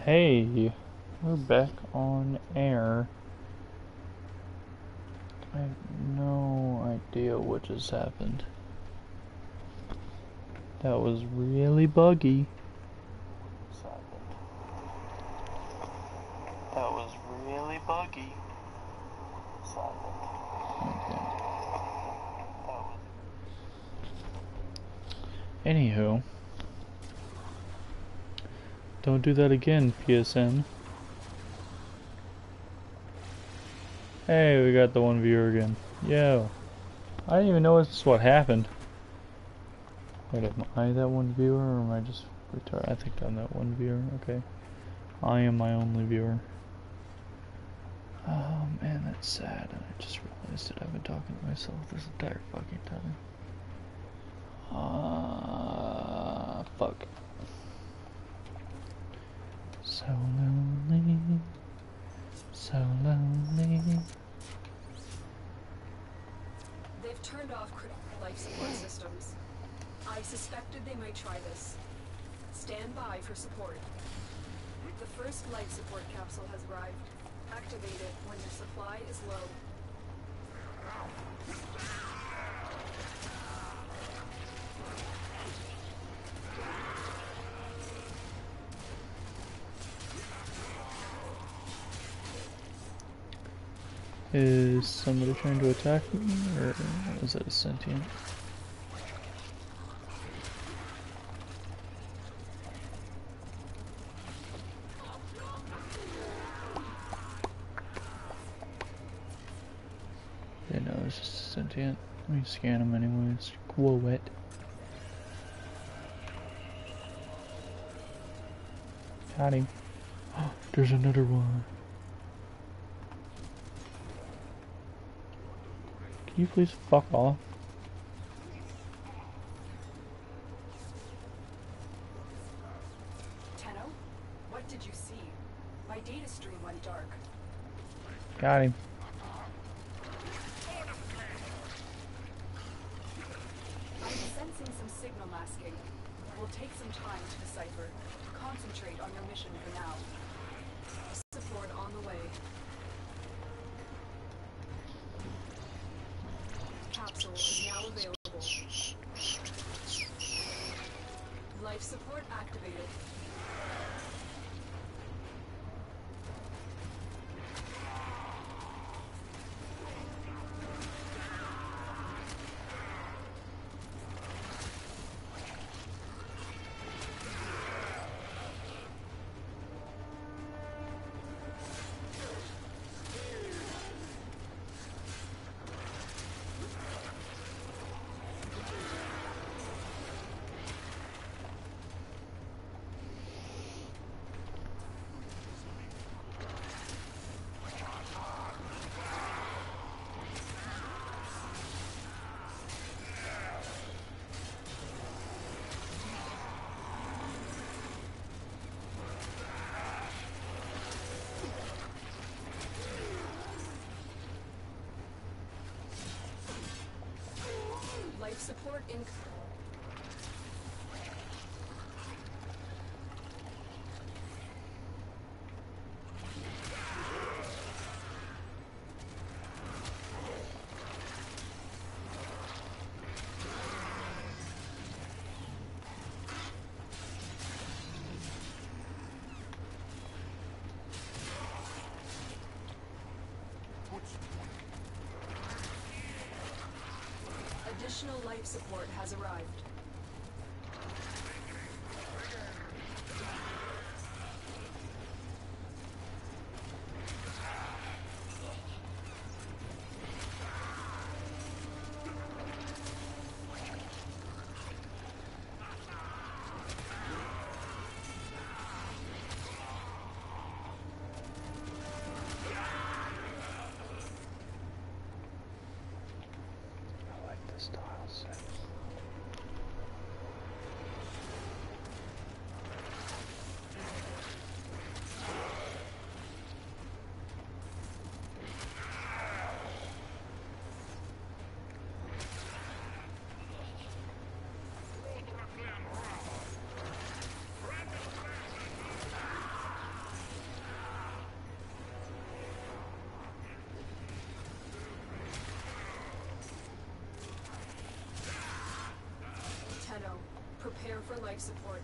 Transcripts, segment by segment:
Hey, we're back on air. I have no idea what just happened. That was really buggy. That was really buggy. Okay. Anywho, don't do that again, PSN. Hey, we got the one viewer again. Yo. I didn't even notice what happened. Wait, am I that one viewer or am I just retarded? I think I'm that one viewer. Okay. I am my only viewer. Oh man, that's sad. And I just realized that I've been talking to myself this entire fucking time. Fuck. So lonely. So lonely. They've turned off critical life support systems. I suspected they might try this. Stand by for support. The first life support capsule has arrived. Activate it when your supply is low. Is somebody trying to attack me, or is it a sentient? Yeah, no, it's just a sentient. Let me scan him anyways. Whoa, it. Got him. Oh, there's another one. Can you please fuck off? Tenno, what did you see? My data stream went dark. Got him. I'm sensing some signal masking. Will take some time to decipher. Concentrate on your mission for now. Support on the way. Capsule is now available. Life support activated. Life support in. Additional life support has arrived. I like the style set. for life support.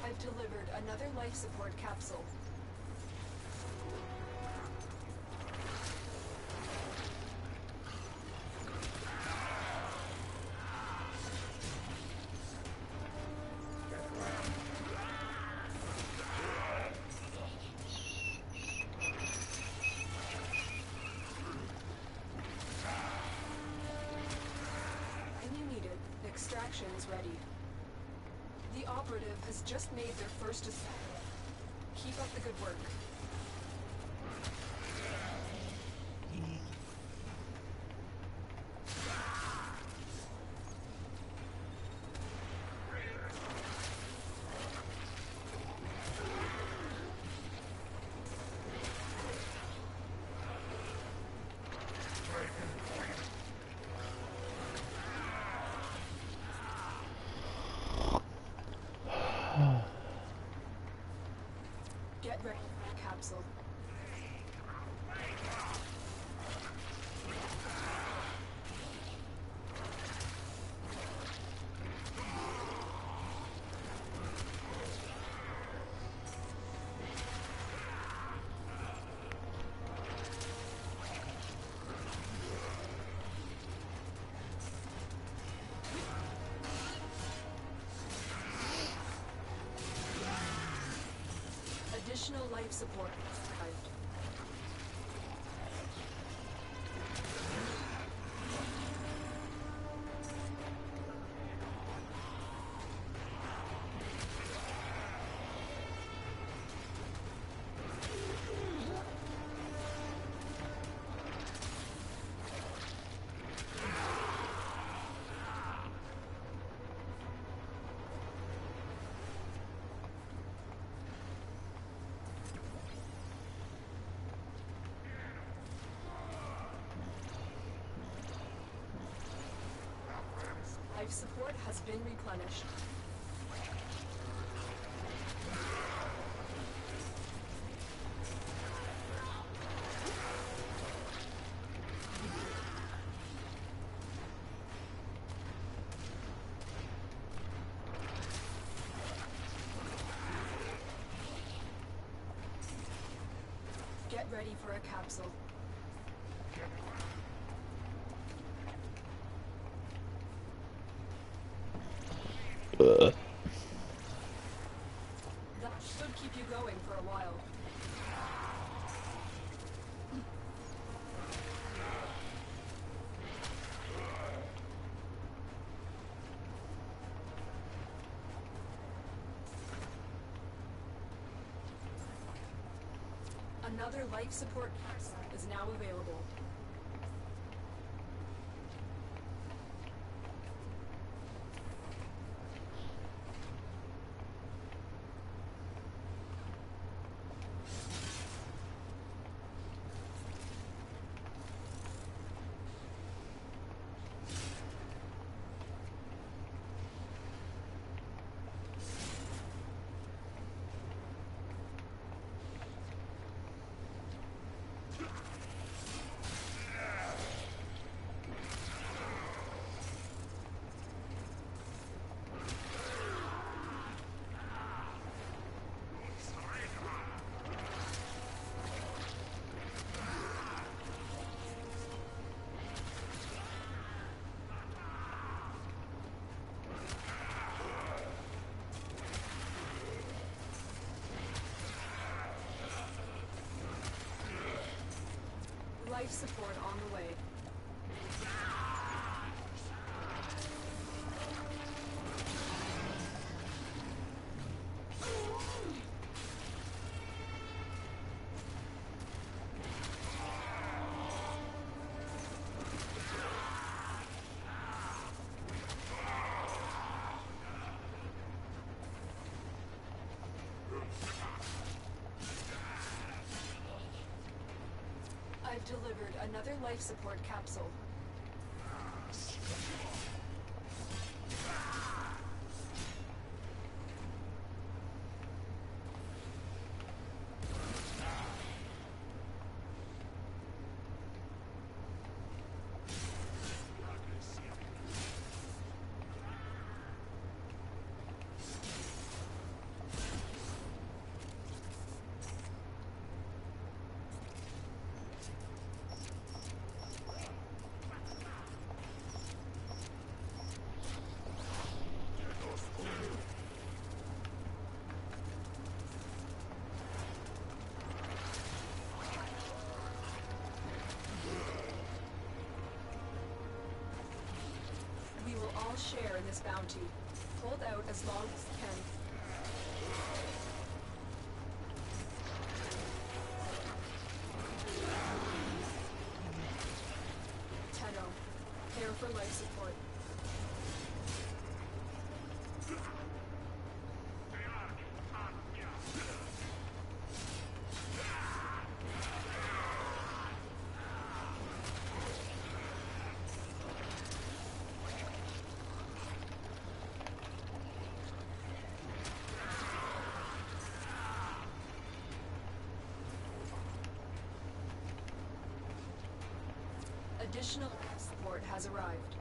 I've delivered another life support capsule. And you need it. Extraction's ready. The operative has just made their first ascent. Keep up the good work. Get ready for the capsule. Additional life support arrived. Life support has been replenished. Get ready for a capsule. That should keep you going for a while. Another life support capsule is now available. Life support on the way. I've delivered another life support capsule. We will all share in this bounty. Hold out as long as you can. Tenno, care for life support. Additional support has arrived.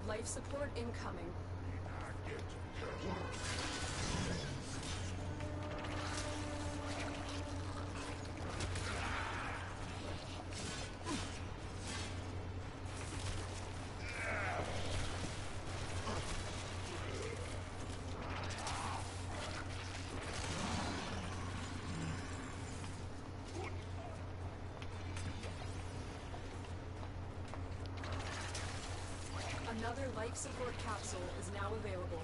Life support incoming. Another life support capsule is now available.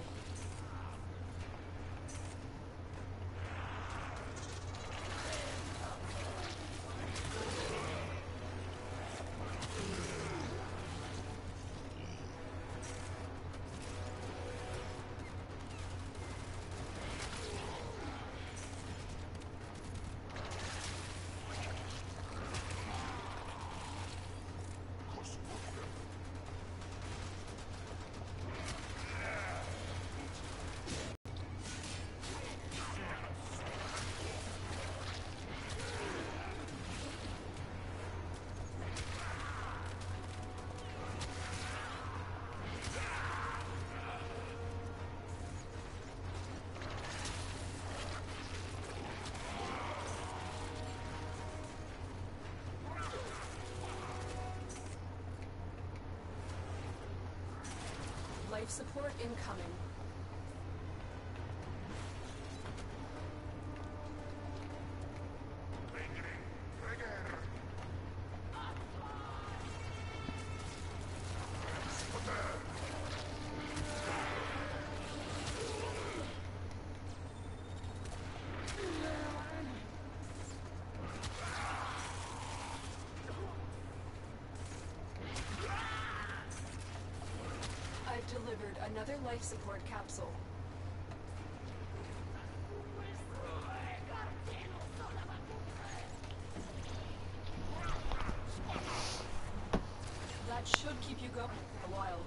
Life support incoming. I've delivered another life support capsule. That should keep you going for a while.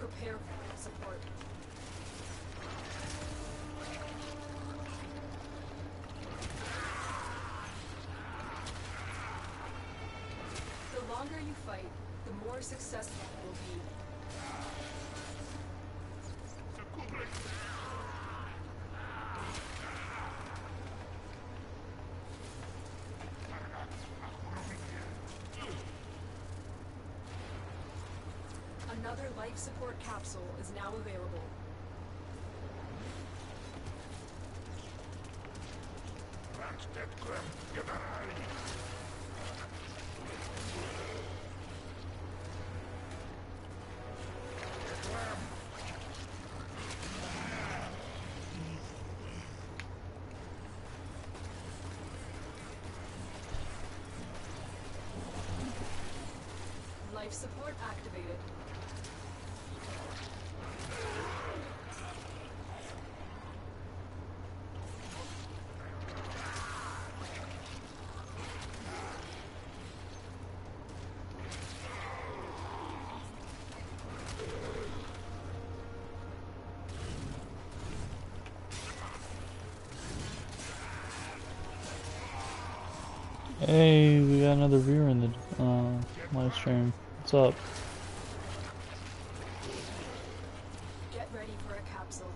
Prepare for support. The longer you fight, the more successful you will be. Another life support capsule is now available. Life support activated. Hey, we got another viewer in the live stream. What's up? Get ready for a capsule.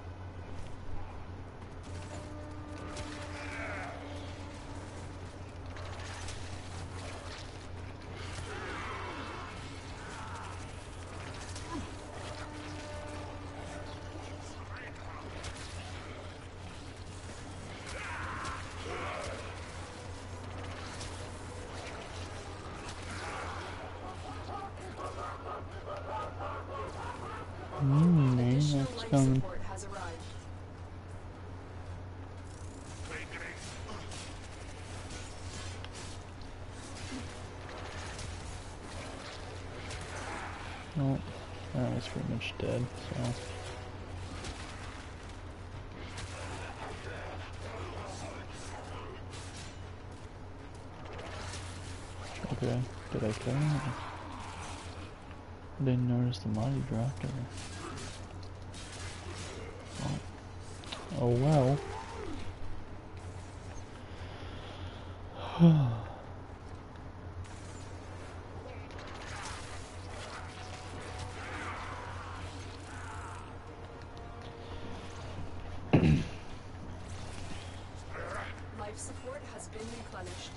Additional That's life coming. support has arrived. Oh, that was pretty much dead, so. Okay, did I kill him? I didn't notice the body dropped or... Oh well. Life support has been replenished.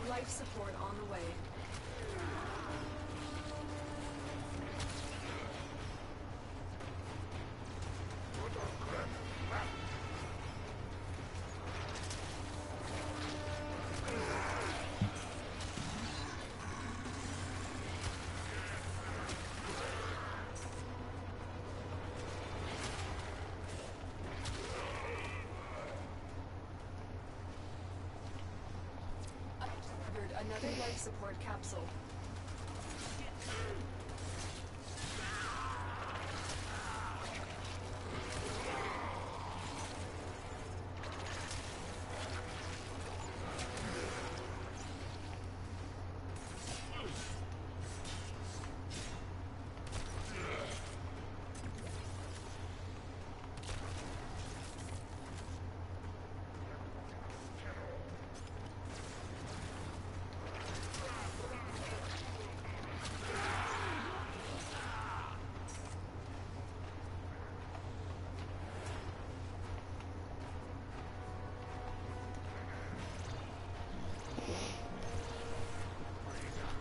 Life support on the way. Another life support capsule.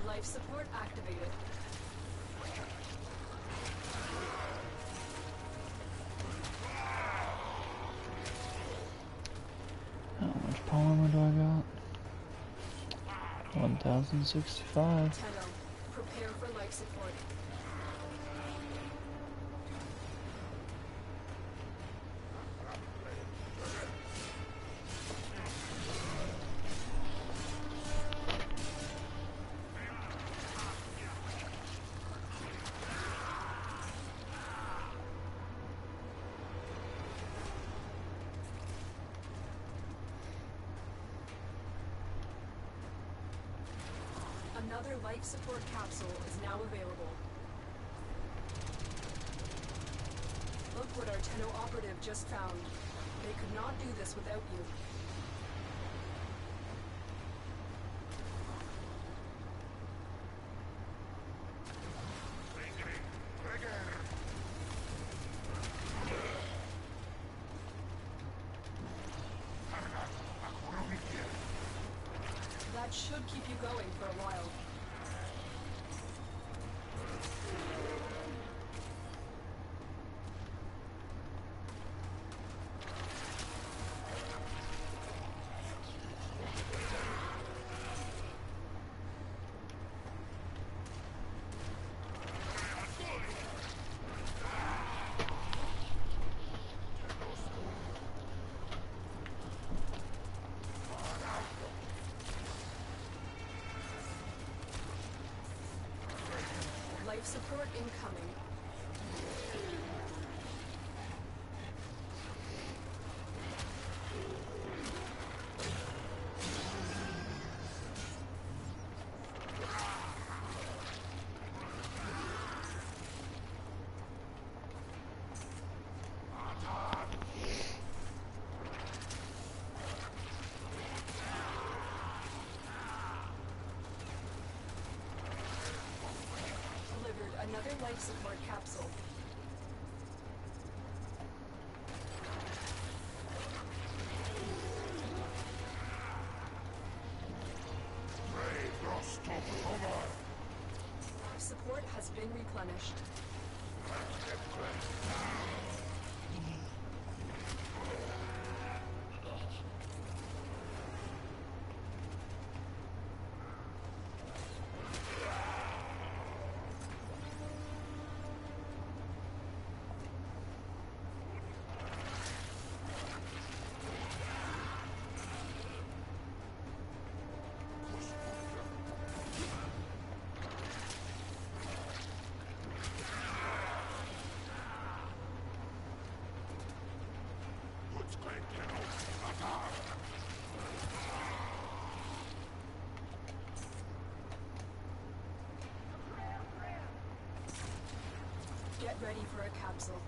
Life support activated. How much polymer do I got? 1065. Tenno, prepare for life support. Another life support capsule is now available. Look what our Tenno operative just found. They could not do this without you. That should keep you going for a while. Life support incoming. Another life support capsule. Support has been replenished. Get ready for a capsule.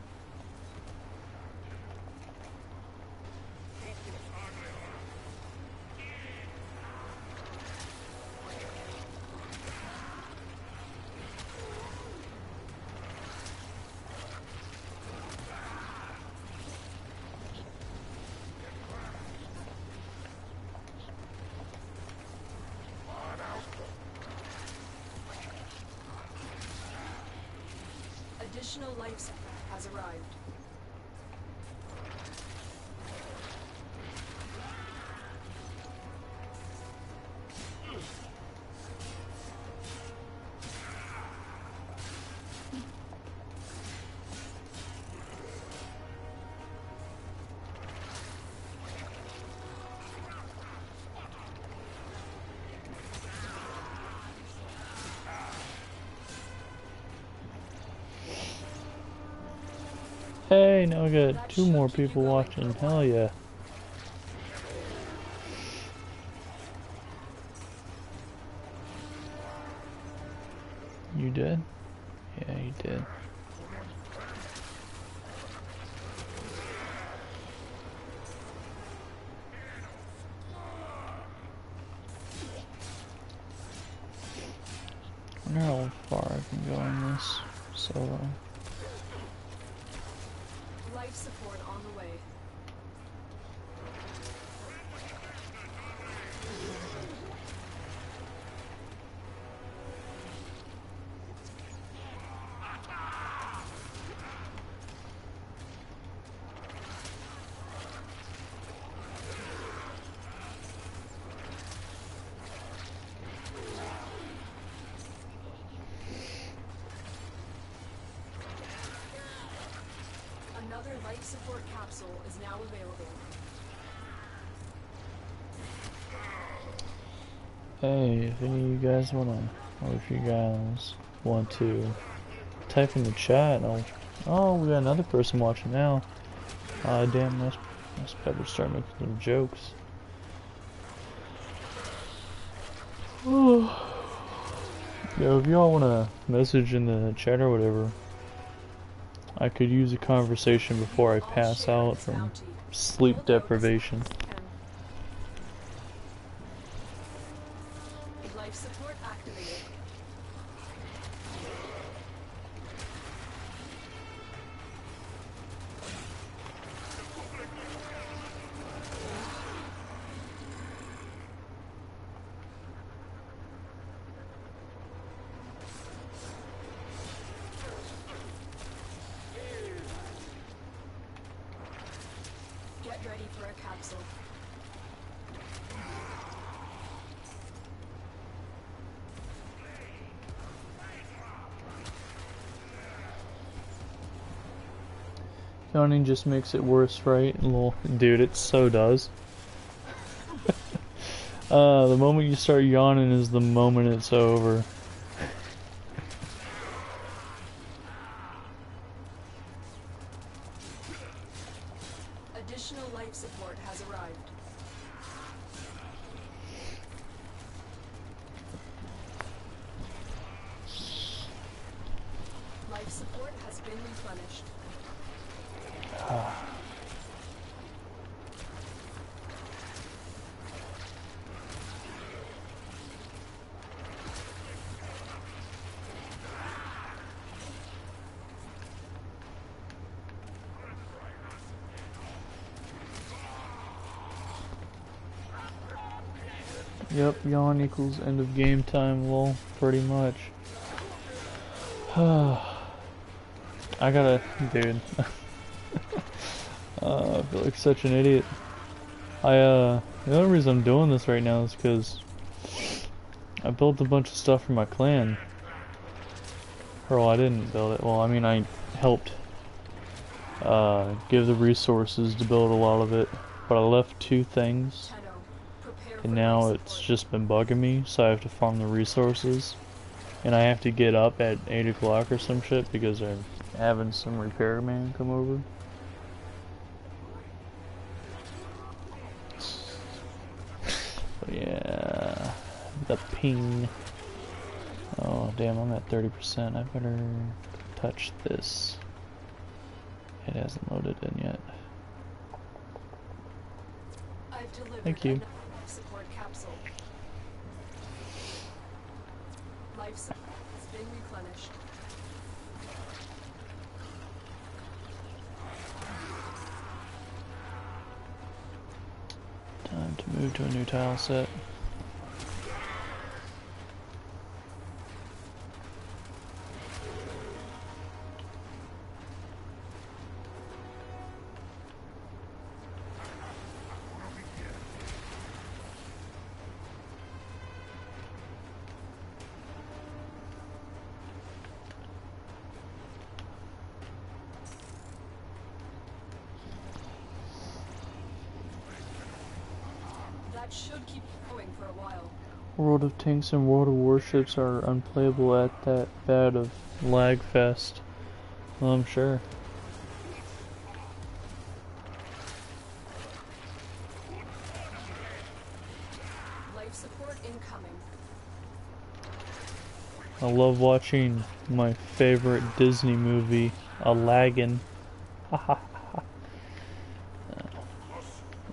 Additional life support has arrived. Hey, now we got 2 more people watching. Hell yeah. You did? Yeah, you did. I wonder how far I can go in this solo. Life support on the way. Another life support capsule is now available. Hey, if any of you guys wanna, or if you guys want to type in the chat, oh, we got another person watching now. Damn, I better start making some jokes. Yo, if y'all wanna message in the chat or whatever, I could use a conversation before I pass out from sleep deprivation. Life support activated. Get ready for a capsule. Yawning just makes it worse, right? Well, dude, it so does. The moment you start yawning is the moment it's over. Additional life support has arrived. Life support has been replenished. Yep, yawn equals end of game time, lol, pretty much. I gotta, dude. I feel like such an idiot. The only reason I'm doing this right now is because I built a bunch of stuff for my clan. Or, well, I didn't build it. Well, I mean, I helped give the resources to build a lot of it. But I left 2 things. And now it's just been bugging me, so I have to farm the resources. And I have to get up at 8 o'clock or some shit because I'm having some repairman come over. But yeah, the ping. Oh damn, I'm at 30%. I better touch this. It hasn't loaded in yet. I've delivered Thank you. support capsule. Life support has been replenished. Time to move to a new tile set. That should keep going for a while. World of Tanks and World of Warships are unplayable at that bad of lag fest. Well, I'm sure. Life support incoming. I love watching my favorite Disney movie, a laggin'. That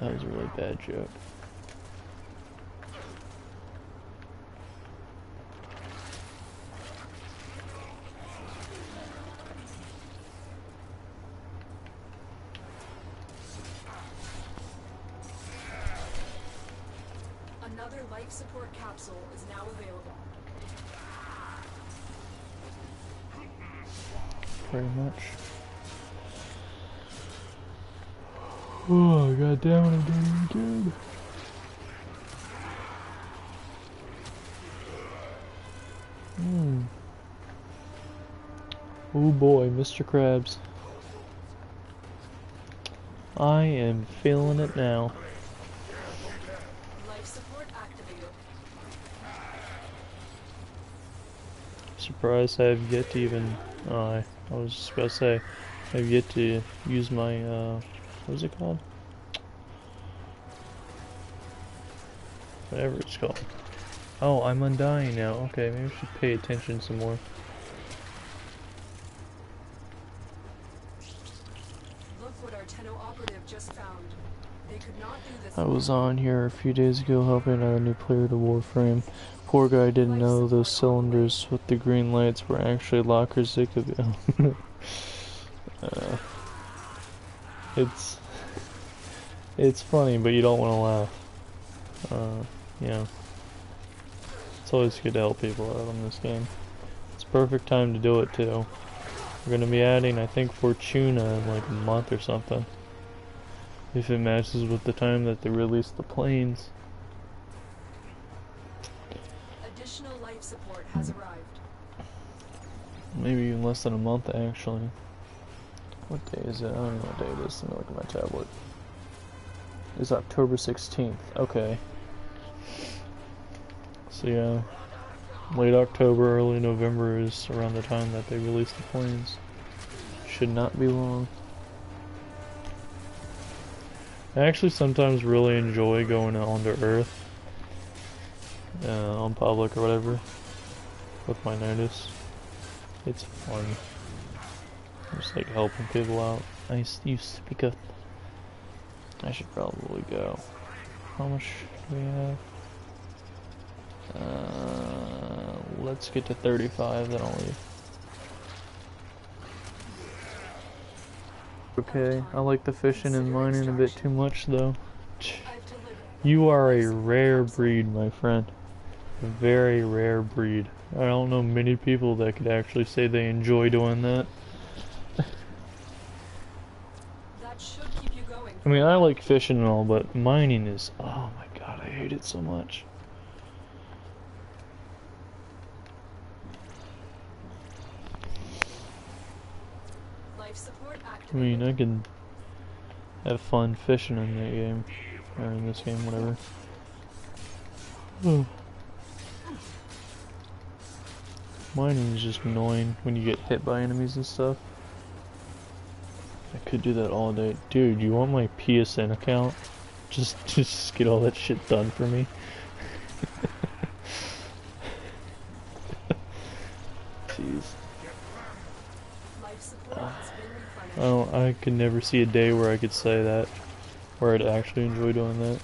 was a really bad joke. Another life support capsule is now available. Pretty much. Oh, god damn it, I'm doing it again. Oh boy, Mr. Krabs. I am feeling it now. Life support activated. Surprised I have yet to even. I was just about to say, I have yet to use my, what is it called? Whatever it's called. Oh, I'm undying now. Okay, maybe I should pay attention some more. Look what our Tenno operative just found. They could not do this I was alone. on here a few days ago helping a new player to Warframe. Poor guy didn't know those cylinders with the green lights were actually lockers they could be. uh, it's it's funny, but you don't want to laugh. Yeah. It's always good to help people out in this game. It's a perfect time to do it too. We're gonna be adding, I think, Fortuna in like a month or something. If it matches with the time that they release the planes. Additional life support has arrived. Maybe even less than a month, actually. What day is it? I don't know what day it is. Let me look at my tablet. It's October 16th. Okay. So yeah, late October, early November is around the time that they release the planes. Should not be long. I actually sometimes really enjoy going out onto Earth, on public or whatever, with my notice. It's fun. Just like helping people out. You speak up. I should probably go. How much do we have? Let's get to 35, then I'll leave. Okay, I like the fishing and mining a bit too much though. You are a rare breed, my friend. A very rare breed. I don't know many people that could actually say they enjoy doing that. That should keep you going. I mean, I like fishing and all, but mining is... oh my god, I hate it so much. Life support I activated. mean, I can have fun fishing in that game, or in this game, whatever. Mining is just annoying when you get hit by enemies and stuff. I could do that all day. Dude, you want my PSN account? Just get all that shit done for me. Jeez. Life support has been replenished. I could never see a day where I could say that, where I'd actually enjoy doing that.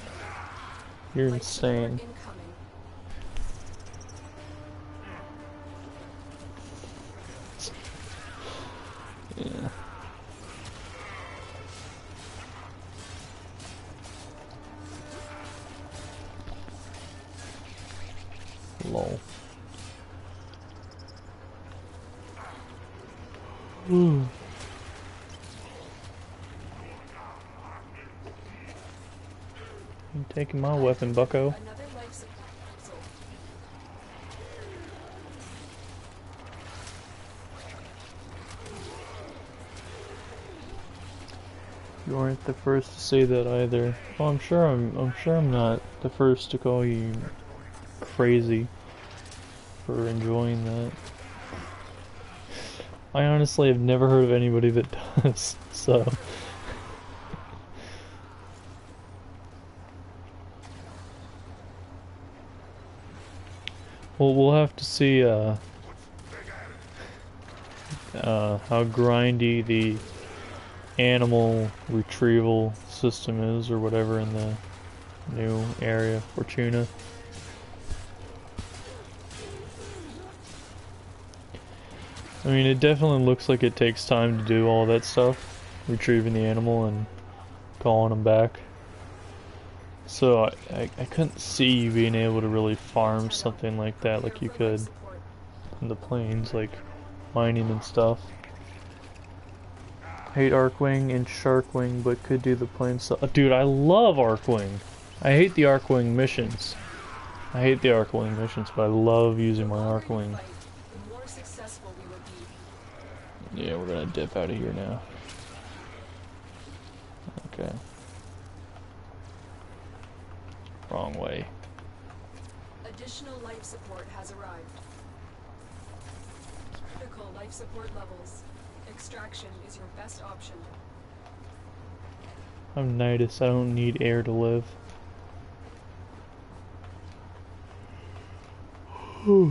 You're Life support insane. incoming. Yeah. Lol. Ooh. You taking my weapon, bucko? Another life support capsule. You aren't the first to say that either. Well, I'm sure I'm not the first to call you crazy for enjoying that. I honestly have never heard of anybody that does, so. Well, we'll have to see, how grindy the animal retrieval system is, or whatever, in the new area, Fortuna. I mean, it definitely looks like it takes time to do all that stuff, retrieving the animal and calling them back. So I couldn't see you being able to really farm something like that like you could in the plains, like mining and stuff. Hate Arcwing and Sharkwing, but could do the plain stuff. Dude, I love Arcwing. I hate the Arcwing missions. I hate the Arcwing missions, but I love using my Arcwing. The more successful we will be. Yeah, we're gonna dip out of here now. Okay. Wrong way. Additional life support has arrived. Critical life support levels. Extraction is your best option. I'm Nidus, I don't need air to live. Yeah.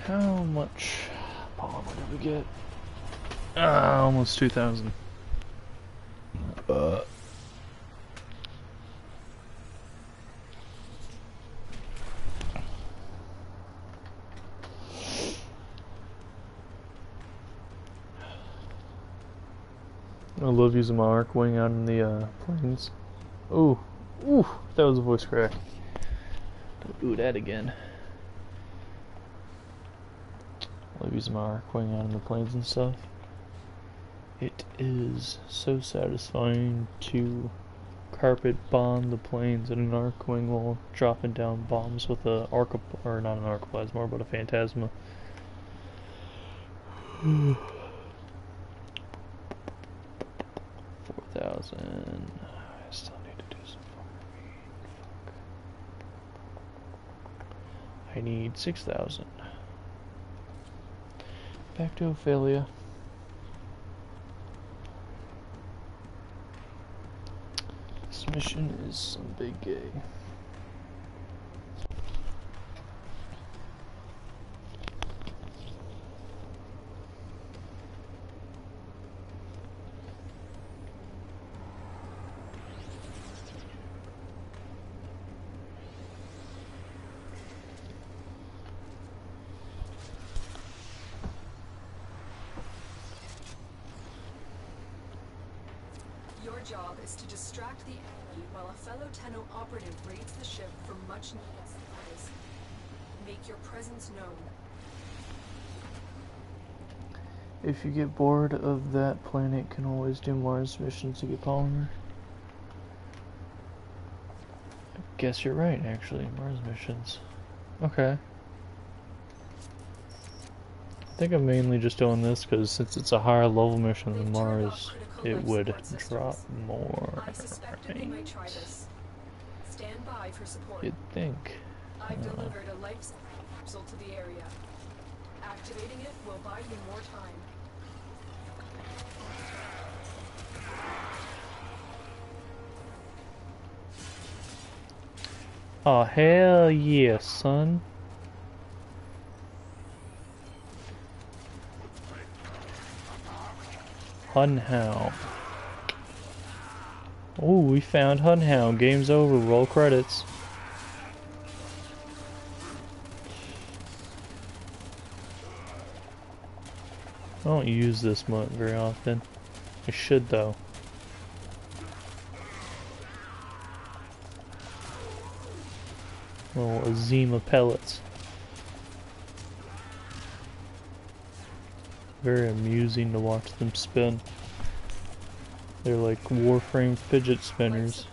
How much polymer did we get? Almost 2,000. I love using my arc wing out in the plains. Ooh, that was a voice crack. Don't do that again. I love using my arc wing out in the plains and stuff. It is so satisfying to carpet bomb the plains in an arc wing while dropping down bombs with a arc, or not an arc plasma, but a phantasma. 4,000. I still need to do some farming. Fuck. I need 6,000. Back to Ophelia. This mission is some big gay. Your job is to distract the enemy while a fellow Tenno operative raids the ship for much needed supplies. Make your presence known. If you get bored of that planet, can always do Mars missions to get polymer. I guess you're right, actually. Mars missions. Okay. I think I'm mainly just doing this because since it's a higher level mission than Mars, it would drop more. I suspected they might try this. Stand by for support. You'd think. I've delivered a life capsule to the area. Activating it will buy you more time. Oh, hell yeah, son. Hunhound. Oh, we found Hunhound. Game's over. Roll credits. I don't use this much very often. I should though. Little Azima pellets. Very amusing to watch them spin. They're like Warframe fidget spinners.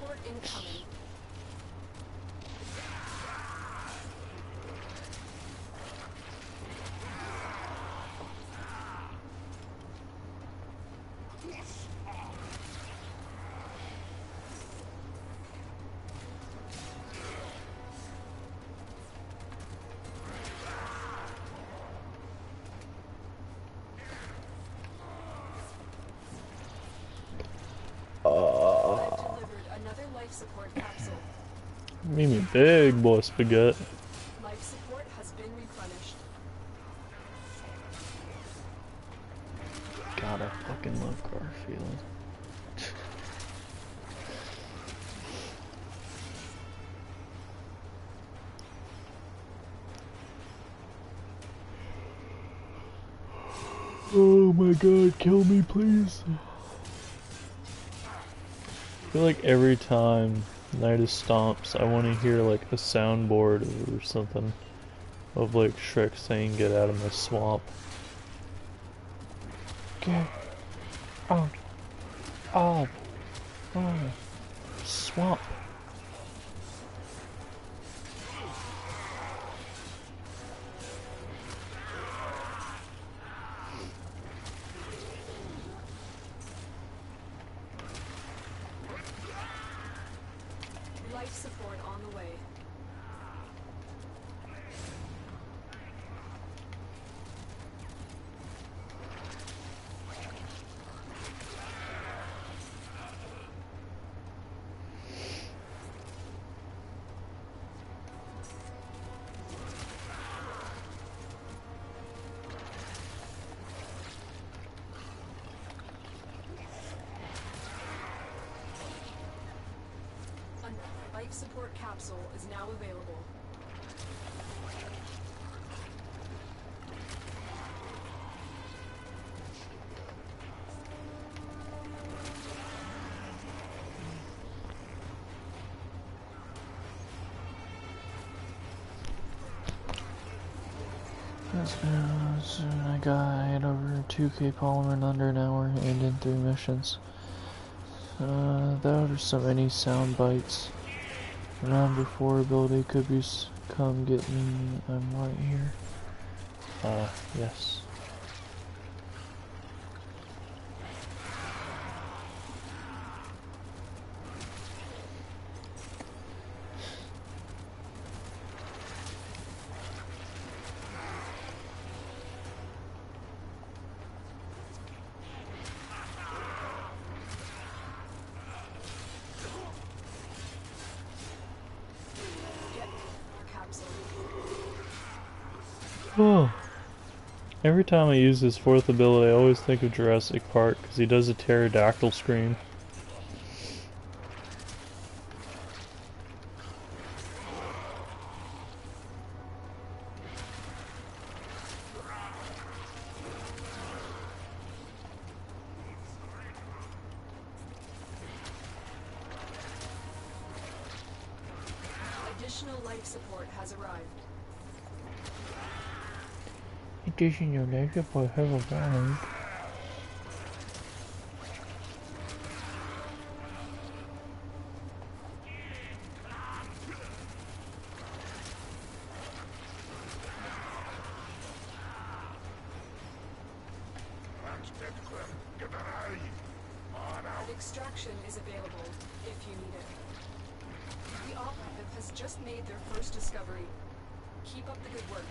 Made me big boy spaghetti. Life support has been replenished. God, I fucking love Garfield. Oh my god, kill me please. I feel like every time Nidus stomps, I want to hear like a soundboard or something of like Shrek saying get out of my swamp. Get out of my swamp. Life support on the way. life support capsule is now available. I got over 2k polymer in under an hour and in 3 missions. That are so many sound bites. Round before ability could be come get me. I'm right here. Yes. Oh. Every time I use his 4th ability, I always think of Jurassic Park, because he does a pterodactyl scream. Additional life support has arrived. Additional life support has arrived. Extraction is available if you need it. The operative has just made their first discovery. Keep up the good work.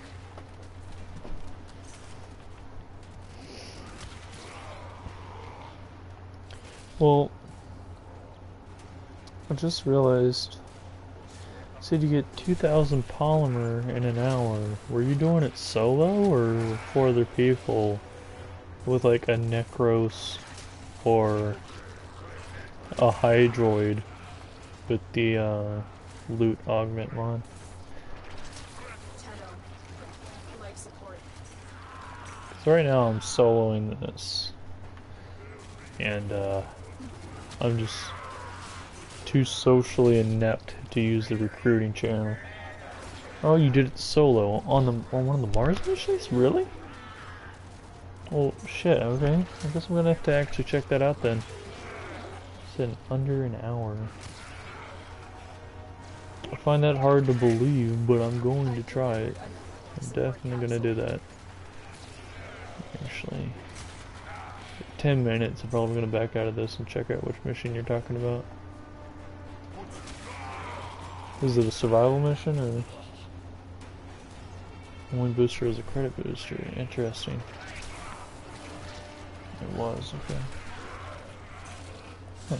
Well, I just realized, it said you get 2,000 polymer in an hour. Were you doing it solo or 4 other people with like a Necros or a Hydroid with the loot augment mod? Life support. So right now I'm soloing this, and I'm just too socially inept to use the recruiting channel. Oh, you did it solo on one of the Mars missions? Really? Well, shit. Okay, I guess I'm gonna have to actually check that out then. It's in under an hour. I find that hard to believe, but I'm going to try it. I'm definitely gonna do that. Actually, 10 minutes. I'm probably gonna back out of this and check out which mission you're talking about. Is it a survival mission or? One booster is a credit booster. Interesting. It was, okay. Huh.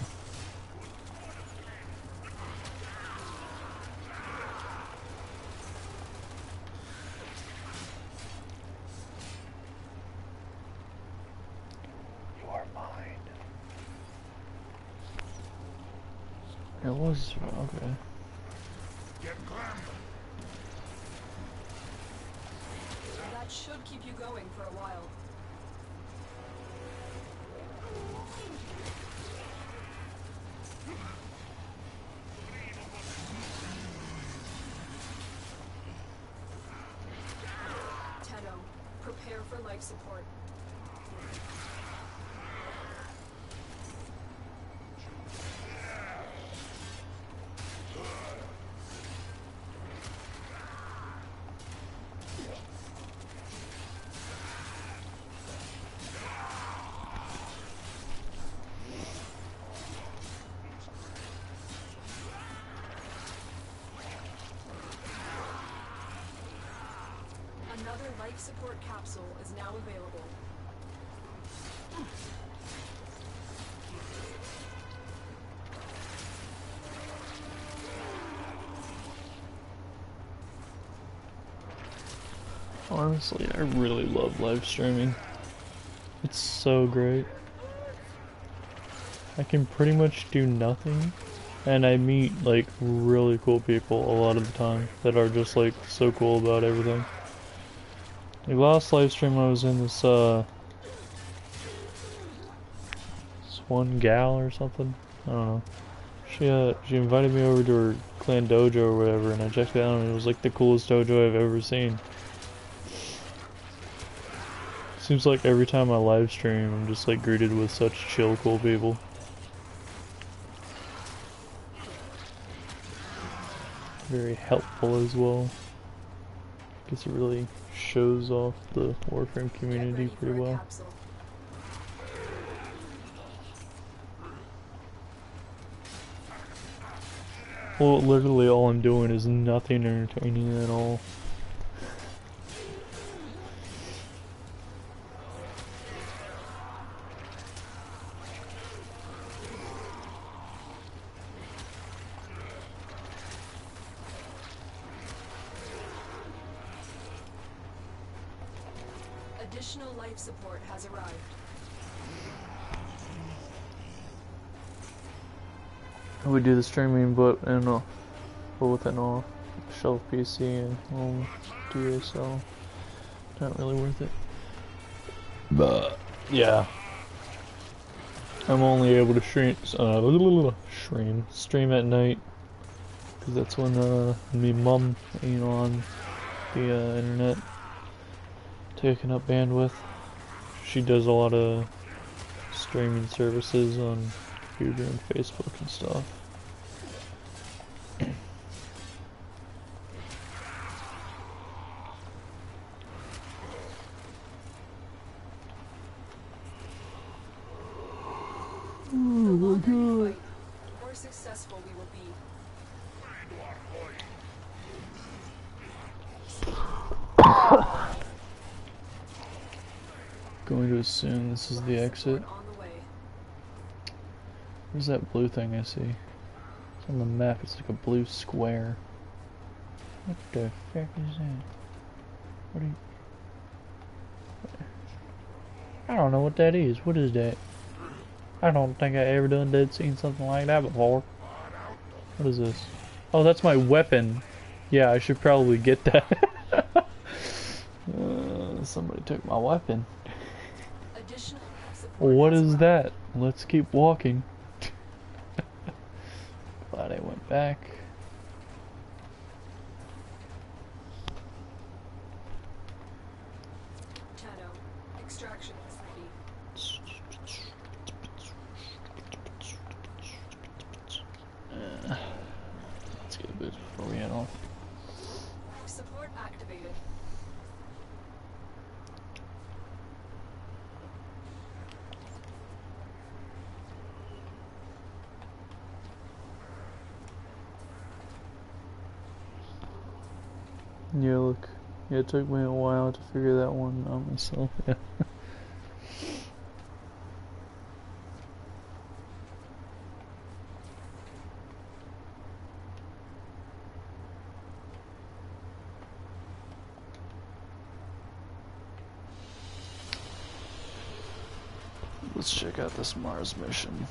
You are mine. It was, okay. That should keep you going for a while. Prepare for life support. Another life support capsule is now available. Honestly, I really love live streaming. It's so great. I can pretty much do nothing And I meet like really cool people a lot of the time that are just like so cool about everything. Like last live stream I was in this one gal or something. I don't know. She invited me over to her clan dojo or whatever, and I checked it out and it was like the coolest dojo I've ever seen. Seems like every time I live stream I'm just like greeted with such chill cool people. Very helpful as well. Guess it really shows off the Warframe community pretty well. Capsule. Well, literally all I'm doing is nothing entertaining at all. Additional life support has arrived. I would do the streaming, but with an off shelf PC and home DSL. Not really worth it. But yeah, I'm only able to stream at night because that's when me mum ain't on the internet taking up bandwidth. She does a lot of streaming services on computer and Facebook and stuff. The longer you fight, the more successful we will be. Going to assume this is the exit. On the way. Where's that blue thing I see? It's on the map, it's like a blue square. What the fuck is that? What are you... I don't know what that is. What is that? I don't think I ever seen something like that before. What is this? Oh, that's my weapon. Yeah, I should probably get that. Somebody took my weapon. What is that? Let's keep walking. Glad I went back. Extraction is ready. Let's get a bit before we head off. Support activated. Yeah, look. Yeah, it took me a while to figure that one out myself. Yeah. Let's check out this Mars mission.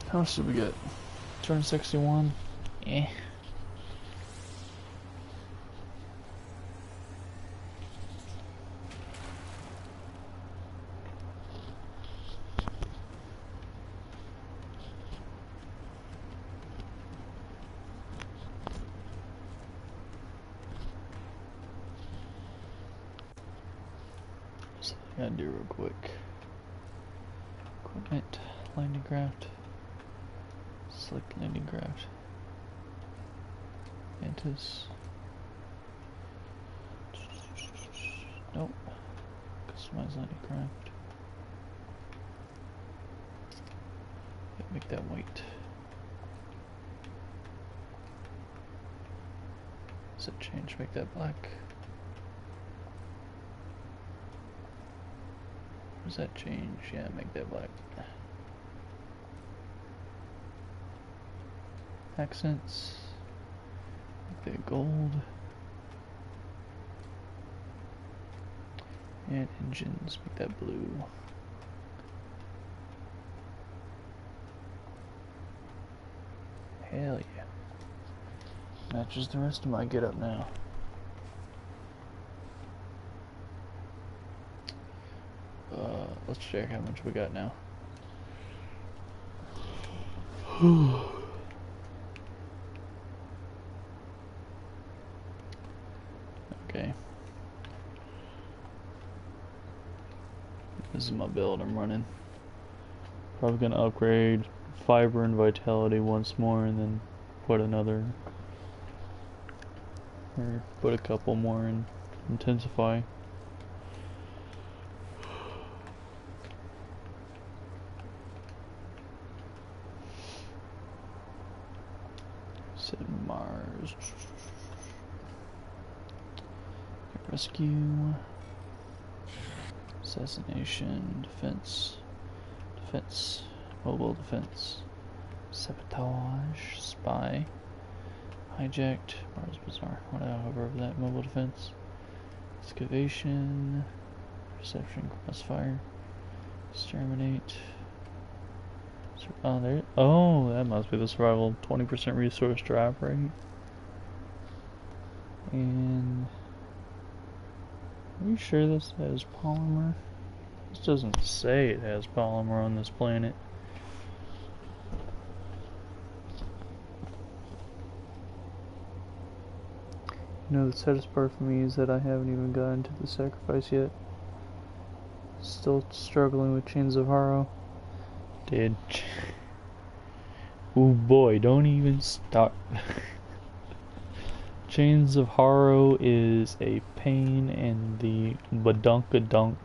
How much did we get? 261? Eh. Something I gotta do real quick. Equipment, landing craft. Select landing craft. Mantis. Nope. Customize landing craft. Yeah, make that white. Set change, make that black. Does that change? Yeah, make that black. Accents. Make that gold. And engines, make that blue. Hell yeah. Matches the rest of my getup now. Let's check how much we got now. Okay. This is my build I'm running. Probably gonna upgrade fiber and vitality once more and then put another, or put a couple more in intensify. Set Mars. Rescue. Assassination. Defense. Defense. Mobile defense. Sabotage. Spy. Hijacked. Mars Bazaar. Whatever of that. Mobile defense. Excavation. Perception. Crossfire. Exterminate. Oh, there. Oh, that must be the survival. 20% resource drop rate. And are you sure this has polymer? This doesn't say it has polymer on this planet. You know, the saddest part for me is that I haven't even gotten to the sacrifice yet. Still struggling with Chains of Horror. Dude. Oh boy, don't even start. Chains of Horror is a pain in the badunkadunk.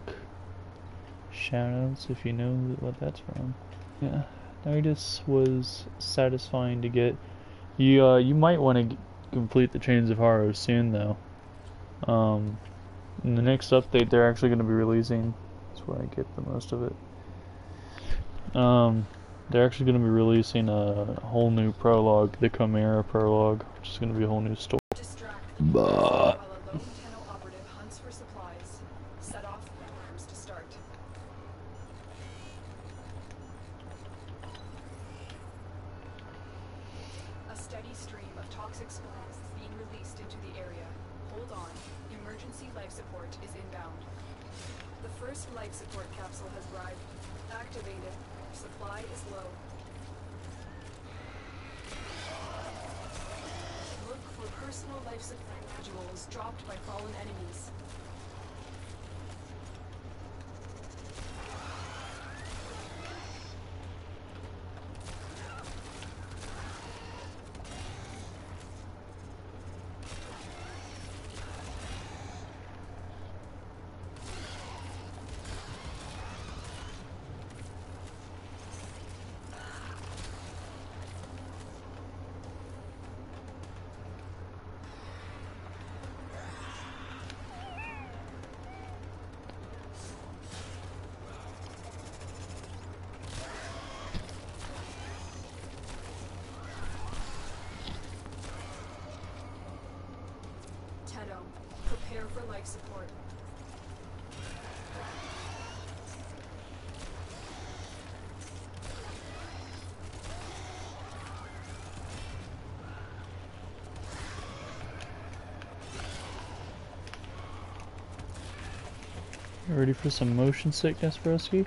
Shoutouts if you know what that's from. Yeah, Nidus was satisfying to get. You might want to complete the Chains of Horror soon though. In the next update they're actually going to be releasing. That's where I get the most of it. They're actually going to be releasing a whole new prologue, the Chimera prologue, which is going to be a whole new story. But while a lone Tenno operative hunts for supplies, set off arms to start. A steady stream of toxic supplies is being released into the area. Hold on. Emergency life support is inbound. The first life support capsule has arrived. Activated. Supply is low. Look for personal life supply modules dropped by fallen enemies. Tenno, prepare for life support. ready for some motion sickness, Broski?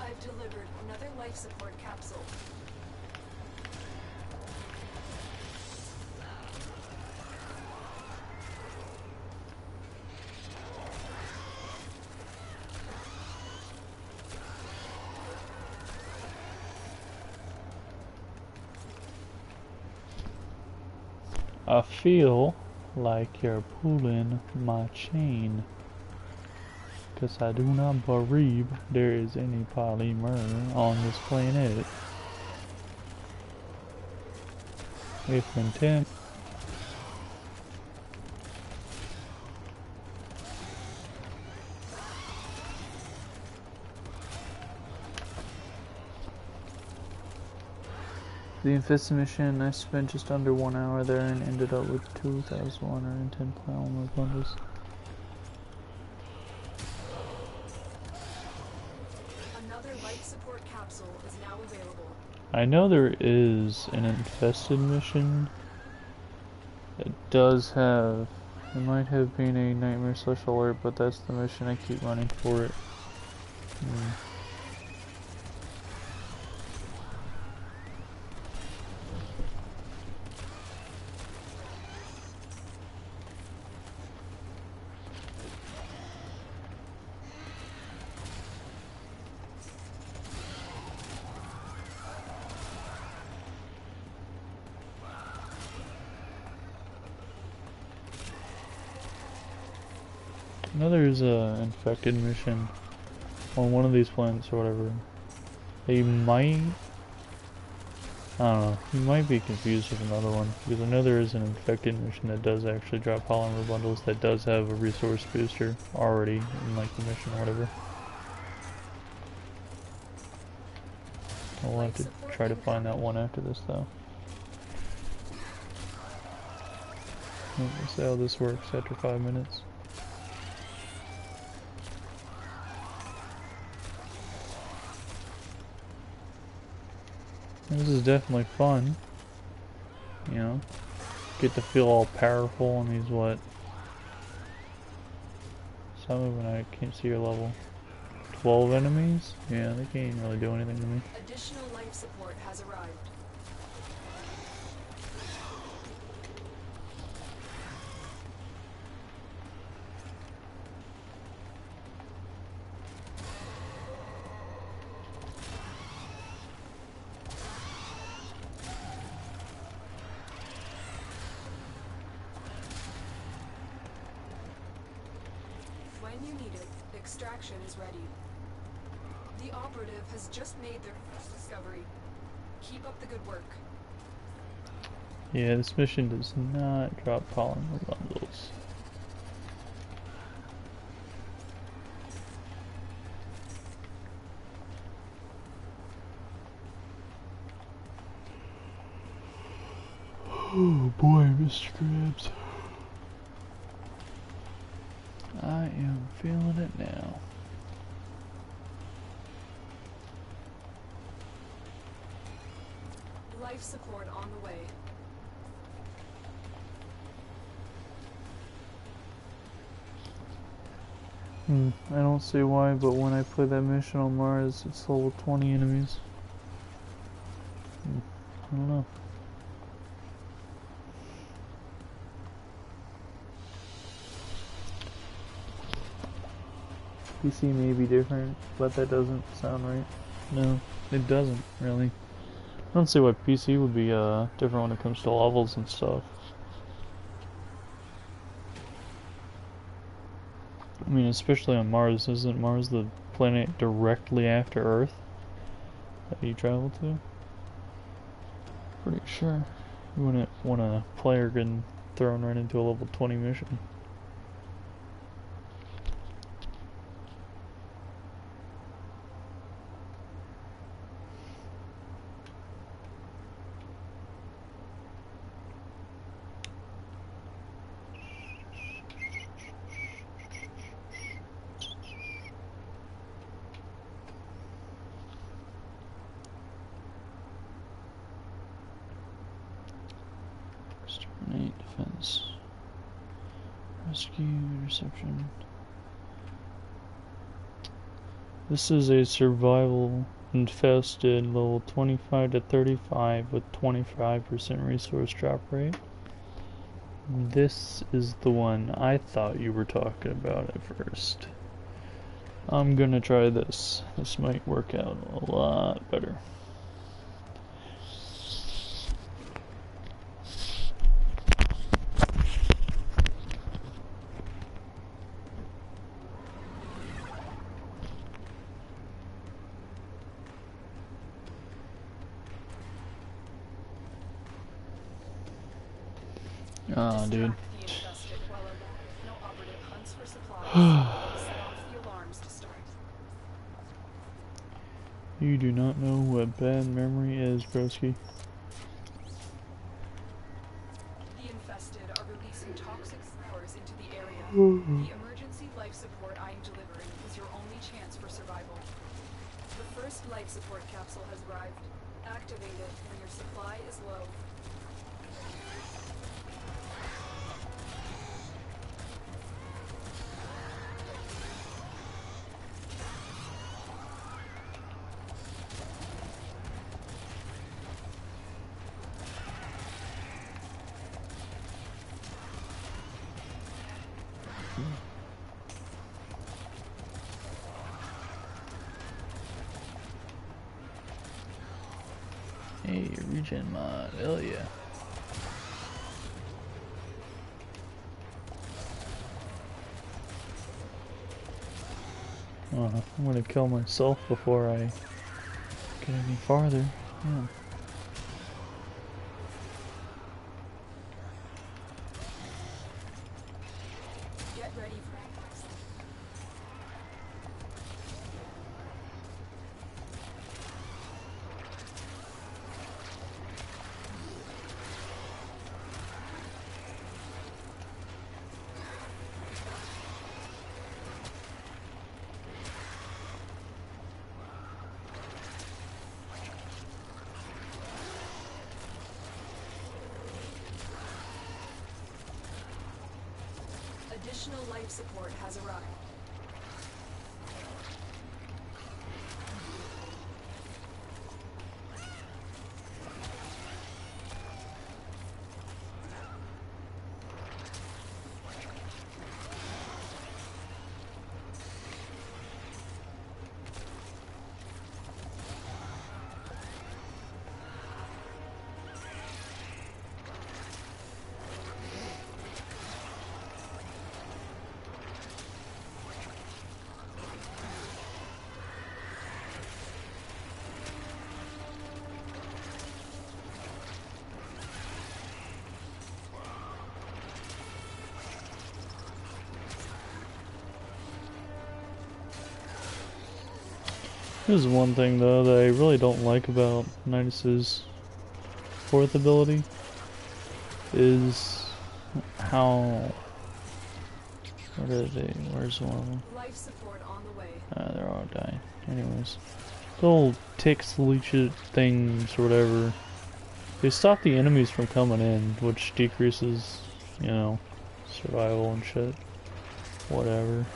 I've delivered another life support capsule. I feel like you're pulling my chain, 'cause I do not believe there is any polymer on this planet. If intent. The Infested mission, I spent just under 1 hour there and ended up with 2,110 polymer bundles. I know there is an infested mission. It does have... It might have been a nightmare / alert, but that's the mission I keep running for it. I know there's a infected mission on one of these planets or whatever. They might... I don't know. You might be confused with another one. Because I know there is an infected mission that does actually drop polymer bundles that does have a resource booster already in like the mission or whatever. I'll have to try to find that one after this though. Let's see how this works after 5 minutes. This is definitely fun, you know, get to feel all powerful on these, what, some of them I can't see your level, 12 enemies? Yeah, they can't really do anything to me. Additional life support has arrived. When you need it, extraction is ready. The operative has just made their first discovery. Keep up the good work. Yeah, this mission does not drop polymer bundles. Oh boy, Mr. Krabs. I am feeling it now. Life support on the way. I don't see why, but when I play that mission on Mars, it's level 20 enemies. I don't know. PC may be different, but that doesn't sound right. No, it doesn't, really. I don't see why PC would be different when it comes to levels and stuff. I mean, especially on Mars. Isn't Mars the planet directly after Earth that you travel to? Pretty sure. You wouldn't want a player getting thrown right into a level 20 mission. Exterminate, defense, rescue, interception. This is a survival infested level 25 to 35 with 25% resource drop rate. This is the one I thought you were talking about at first. I'm gonna try this. This might work out a lot better. Ah, dude. You do not know what bad memory is, broski. The infested are releasing toxic spores into the area. The emergency life support I am delivering is your only chance for survival. The first life support capsule has arrived. Activate it when your supply is low. Hey, regen mod, hell yeah. I'm gonna kill myself before I get any farther. Yeah. Get ready for it. Additional life support has arrived. There's one thing though that I really don't like about Nidus's fourth ability is how... What are they? Where's one of them? Life support on the way. They're all dying. Anyways. Little ticks, leeches, things, or whatever. They stop the enemies from coming in, which decreases, you know, survival and shit. Whatever.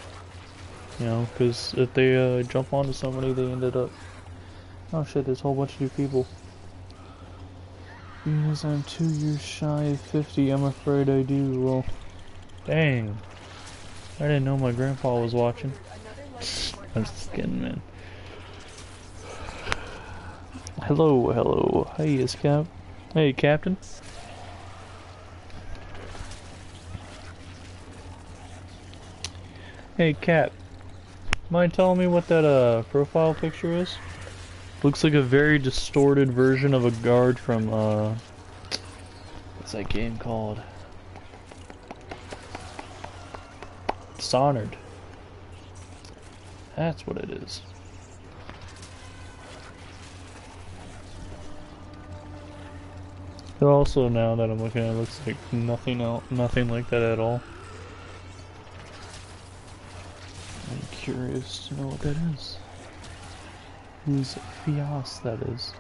You know, because if they jump onto somebody, they ended up... Oh shit, there's a whole bunch of new people. Because I'm 2 years shy of 50, I'm afraid I do. Well, dang. I didn't know my grandpa was watching. I'm just kidding, man. Hello, hello. Hey, Cap. Hey, Captain. Hey, Cap. Mind telling me what that profile picture is? Looks like a very distorted version of a guard from what's that game called? Dishonored. That's what it is. But also, now that I'm looking at it, it looks like nothing else, nothing like that at all. I'm curious to know what that is. Whose Fias that is.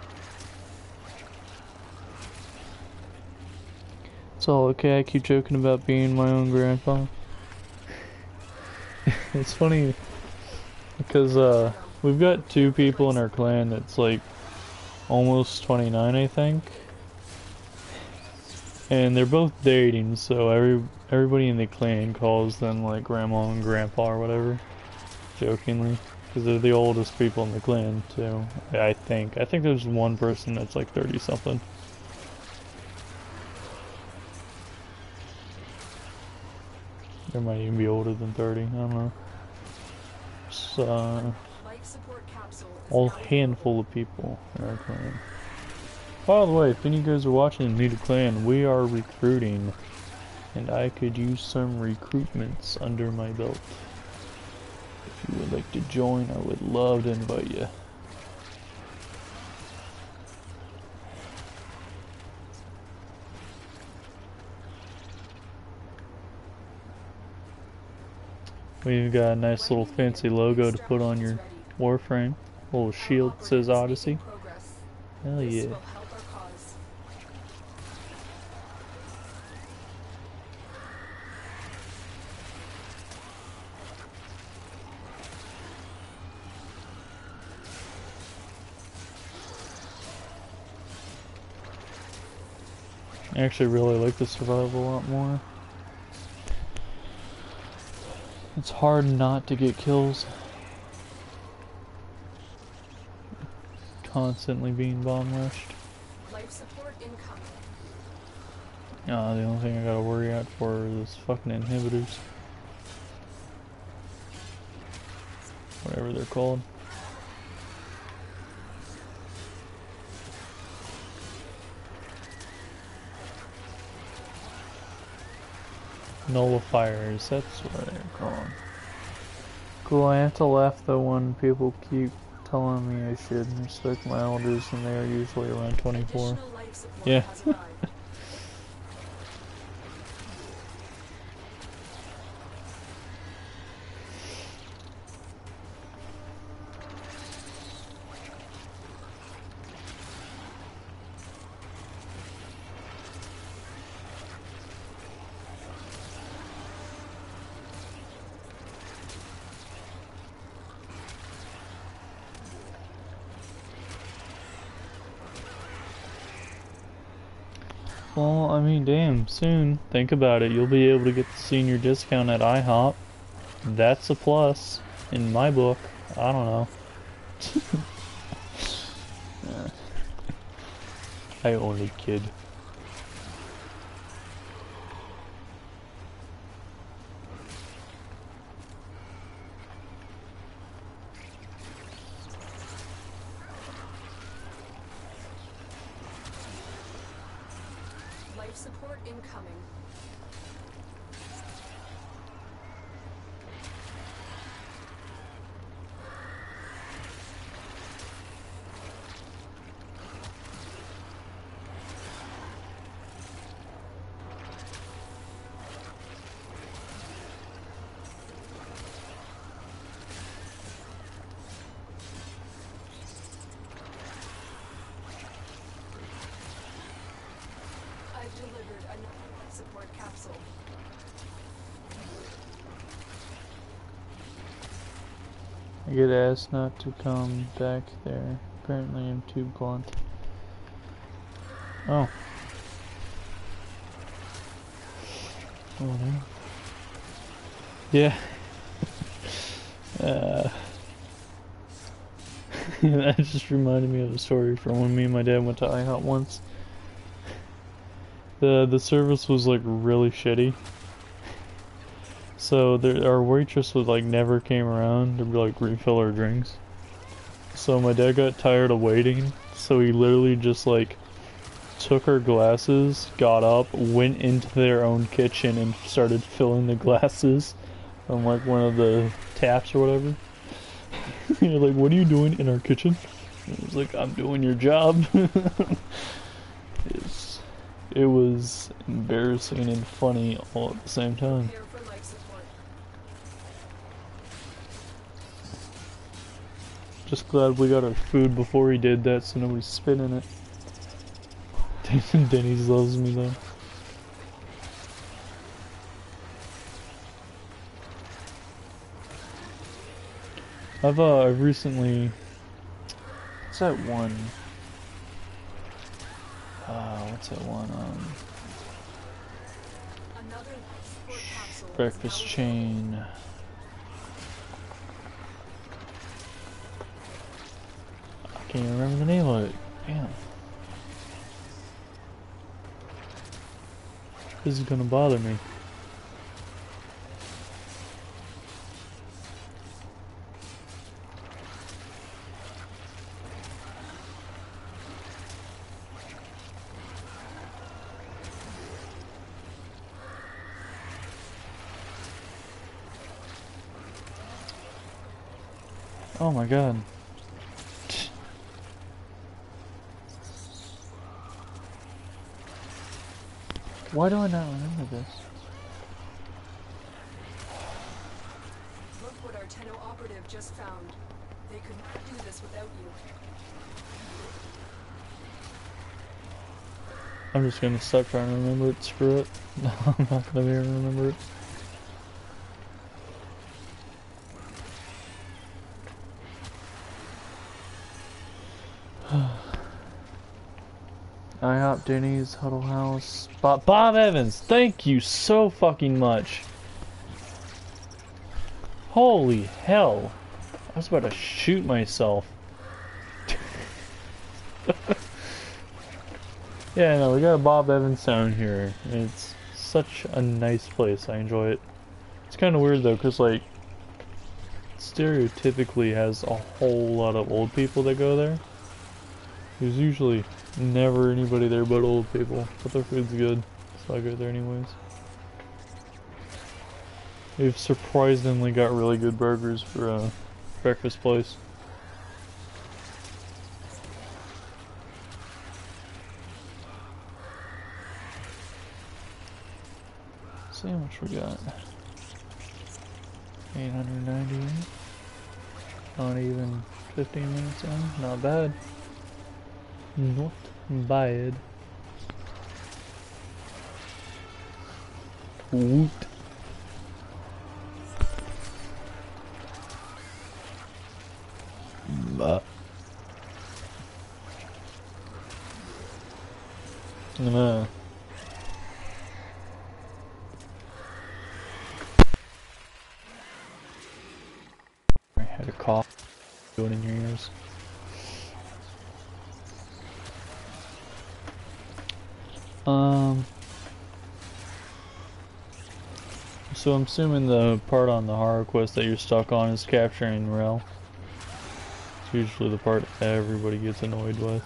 It's all okay, I keep joking about being my own grandpa. It's funny because we've got 2 people in our clan that's like almost 29, I think. And they're both dating, so everybody in the clan calls them like grandma and grandpa or whatever, jokingly, because they're the oldest people in the clan too. I think there's one person that's like 30 something. There might even be older than 30. I don't know. It's all handful of people in our clan. By the way, if any of you guys are watching and need a clan, we are recruiting, and I could use some recruitments under my belt. If you would like to join, I would love to invite you. We've got a nice little fancy logo to put on your Warframe. Little shield that says Odyssey. Hell This yeah. will help our cause. I actually really like the survival a lot more. It's hard not to get kills. Constantly being bomb rushed. Life support incoming. The only thing I gotta worry out for is fucking inhibitors. Whatever they're called. Nullifiers, that's what they're called. Cool, I have to laugh though when people keep telling me I should respect my elders and they are usually around 24. Additional life support Yeah. has arrived. Well, I mean, damn, soon. Think about it. You'll be able to get the senior discount at IHOP. That's a plus in my book. I don't know. I only kid. Life support incoming. I've delivered another support capsule. I get asked not to come back there. Apparently I'm too blunt. Oh. Whatever. Yeah. That just reminded me of a story from when me and my dad went to IHOP once. The service was like really shitty. So our waitress would like never came around to like refill our drinks. So my dad got tired of waiting, so he literally just like took her glasses, got up, went into their own kitchen and started filling the glasses from like one of the taps or whatever. You're like, what are you doing in our kitchen? And I was like, I'm doing your job. It was embarrassing and funny all at the same time. Prepare for life support. Just glad we got our food before he did that so nobody's spit in it. Denny's loves me though. I've recently... What's that one? What's that one? Another support capsule is Breakfast now chain. I can't even remember the name of it. Damn. This is gonna bother me. Oh my god. Why do I not remember this? Look what our Tenno operative just found. They could not do this without you. I'm just gonna stop trying to remember it. Screw it. I'm not gonna be able to remember it. IHOP, Denny's, Huddle House, Bob Evans. Thank you so fucking much. Holy hell! I was about to shoot myself. Yeah, no, we got a Bob Evans down here. It's such a nice place. I enjoy it. It's kind of weird though, cause like stereotypically has a whole lot of old people that go there. There's usually never anybody there but old people, but their food's good, so I go there anyways. They've surprisingly got really good burgers for a breakfast place. See how much we got. 898. Not even 15 minutes in. Not bad. Not bad. Woot. I'm I had a cough going in your ears. So I'm assuming the part on the horror quest that you're stuck on is capturing Rel. It's usually the part everybody gets annoyed with.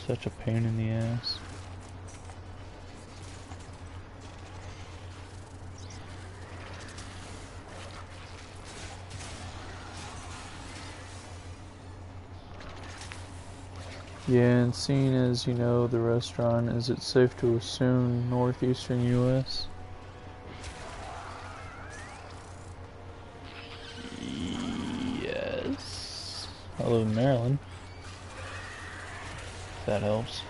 Such a pain in the ass. Yeah, and seeing as you know the restaurant, is it safe to assume northeastern US? Yes. I live in Maryland. If that helps.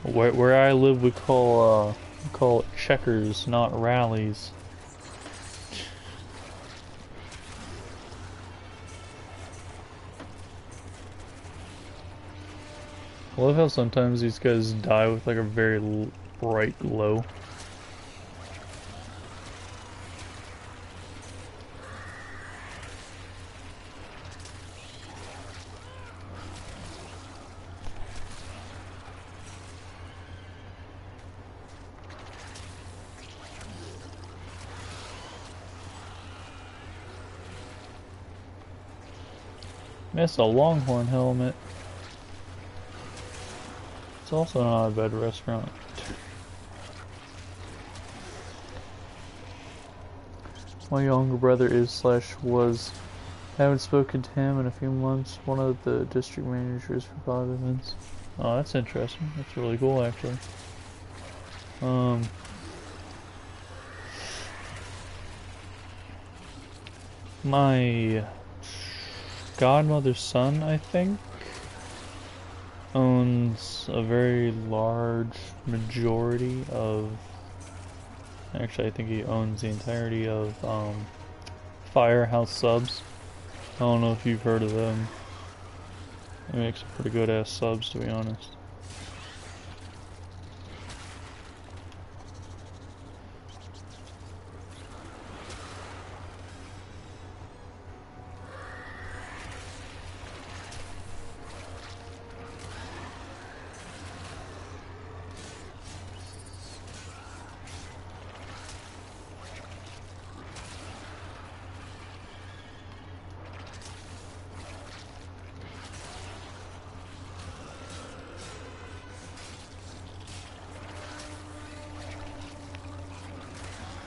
Where I live, we call it checkers, not rallies. I love how sometimes these guys die with like a very bright glow. That's a Longhorn helmet. It's also not a bad restaurant. My younger brother is/was. Haven't spoken to him in a few months. One of the district managers for Bob Evans. Oh, that's interesting. That's really cool, actually. My godmother's son, I think, owns a very large majority of, actually I think he owns the entirety of Firehouse Subs. I don't know if you've heard of them. He makes some pretty good ass subs, to be honest.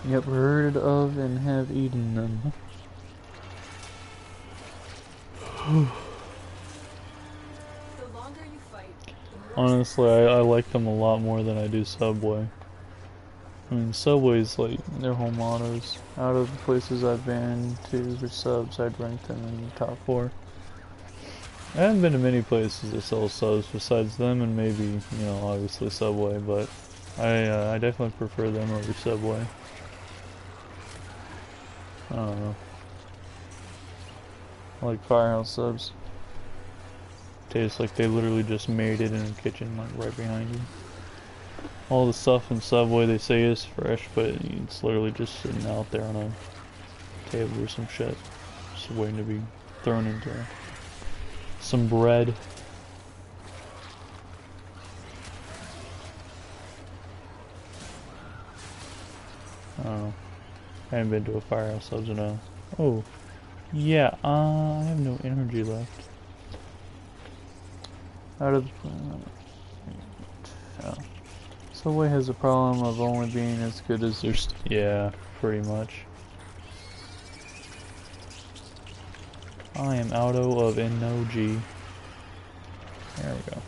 Yep, heard of and have eaten them. Honestly, I like them a lot more than I do Subway. I mean, Subway's like their whole mottos. Out of the places I've been to for subs, I'd rank them in the top 4. I haven't been to many places that sell subs besides them and maybe, you know, obviously Subway, but I definitely prefer them over Subway. I don't know. I like Firehouse subs. Tastes like they literally just made it in a kitchen, like right behind you. All the stuff in Subway they say is fresh, but it's literally just sitting out there on a table or some shit, just waiting to be thrown into some bread. I don't know. I haven't been to a Firehouse subs in a... Oh, yeah, I have no energy left. Out of the... Oh. Subway has a problem of only being as good as their... Yeah, pretty much. I am out of energy. There we go.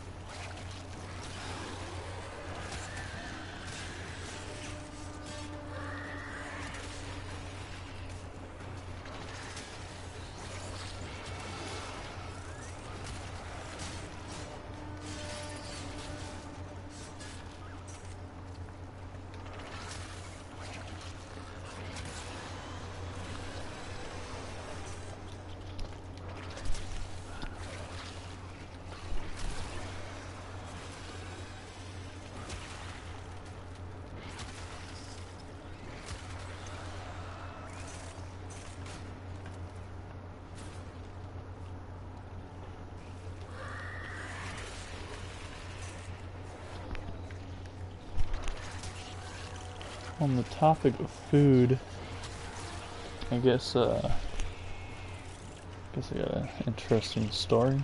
On the topic of food, I guess I got an interesting story.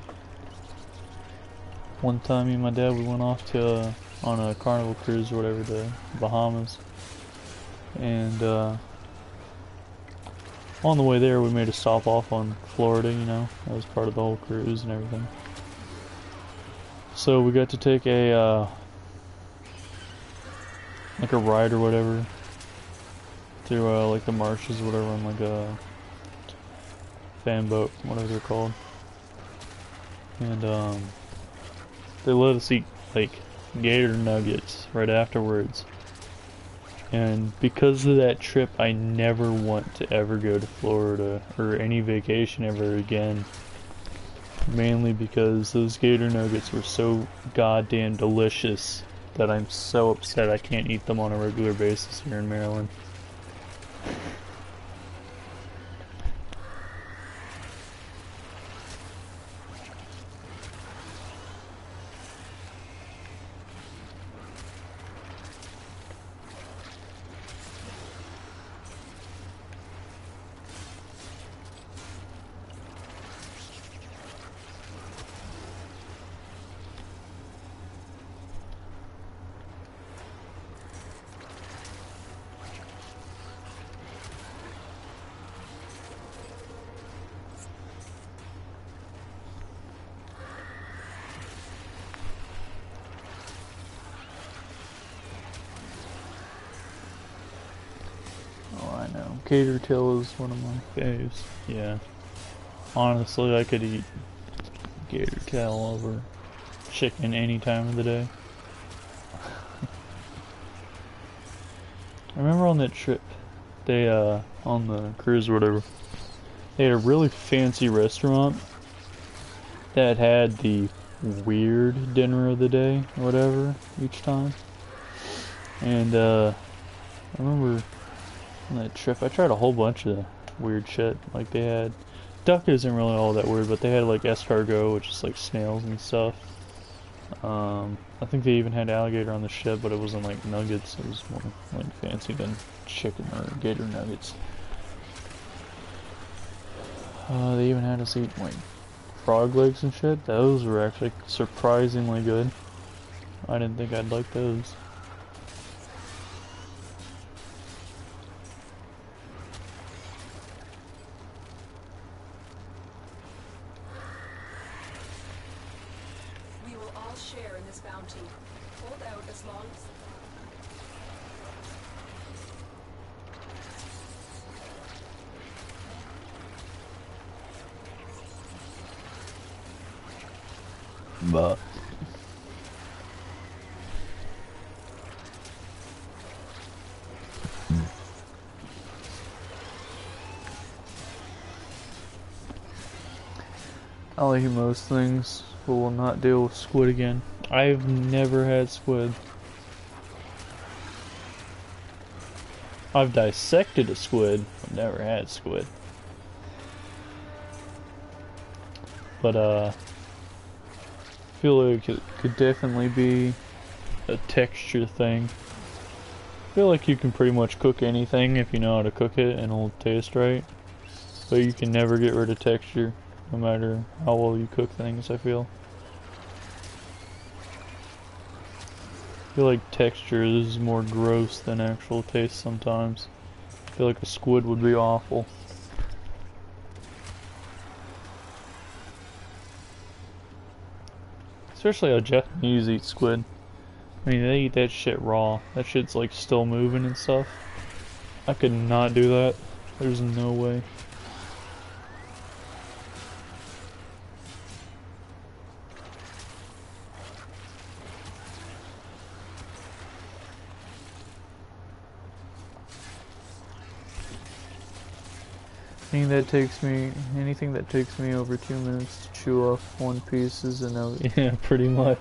One time me and my dad, we went off to on a carnival cruise or whatever to Bahamas, and on the way there we made a stop off on Florida, you know, that was part of the whole cruise and everything. So we got to take a like a ride or whatever through like the marshes or whatever on like a fan boat, whatever they're called. And they let us eat like gator nuggets right afterwards. And because of that trip, I never want to ever go to Florida or any vacation ever again. Mainly because those gator nuggets were so goddamn delicious that I'm so upset I can't eat them on a regular basis here in Maryland. Gator tail is one of my faves. Yeah. Honestly, I could eat gator tail over chicken any time of the day. I remember on that trip, they, on the cruise or whatever, they had a really fancy restaurant that had the weird dinner of the day or whatever each time. And, I remember on that trip, I tried a whole bunch of weird shit. Like they had duck isn't really all that weird, but they had like escargot, which is like snails and stuff. I think they even had alligator on the ship, but it wasn't like nuggets. It was more like fancy than chicken or gator nuggets. They even had us eat like frog legs and shit. Those were actually surprisingly good. I didn't think I'd like those. But I like most things, but will not deal with squid again. I've never had squid. I've dissected a squid, but never had squid. But I feel like it could definitely be a texture thing. I feel like you can pretty much cook anything if you know how to cook it and it'll taste right. But you can never get rid of texture, no matter how well you cook things, I feel. I feel like texture is more gross than actual taste sometimes. I feel like a squid would be awful. Especially how Japanese eat squid. I mean, they eat that shit raw. That shit's like still moving and stuff. I could not do that. There's no way. Anything that takes me over 2 minutes to chew off one piece is a no. Yeah, pretty much.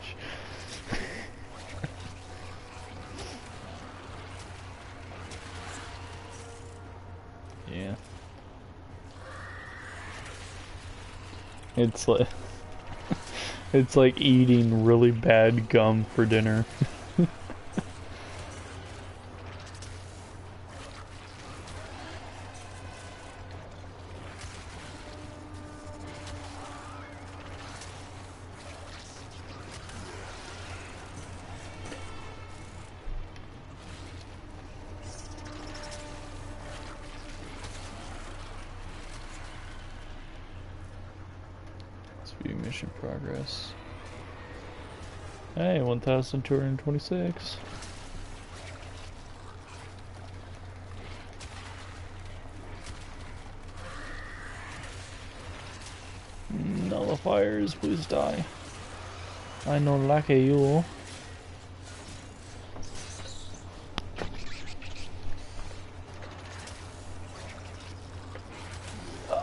Yeah. It's like it's like eating really bad gum for dinner. Mission progress. Hey, 1,226. Nullifiers, please die. I know like you.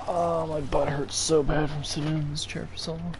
Oh, my butt hurts so bad from sitting in this chair for so long.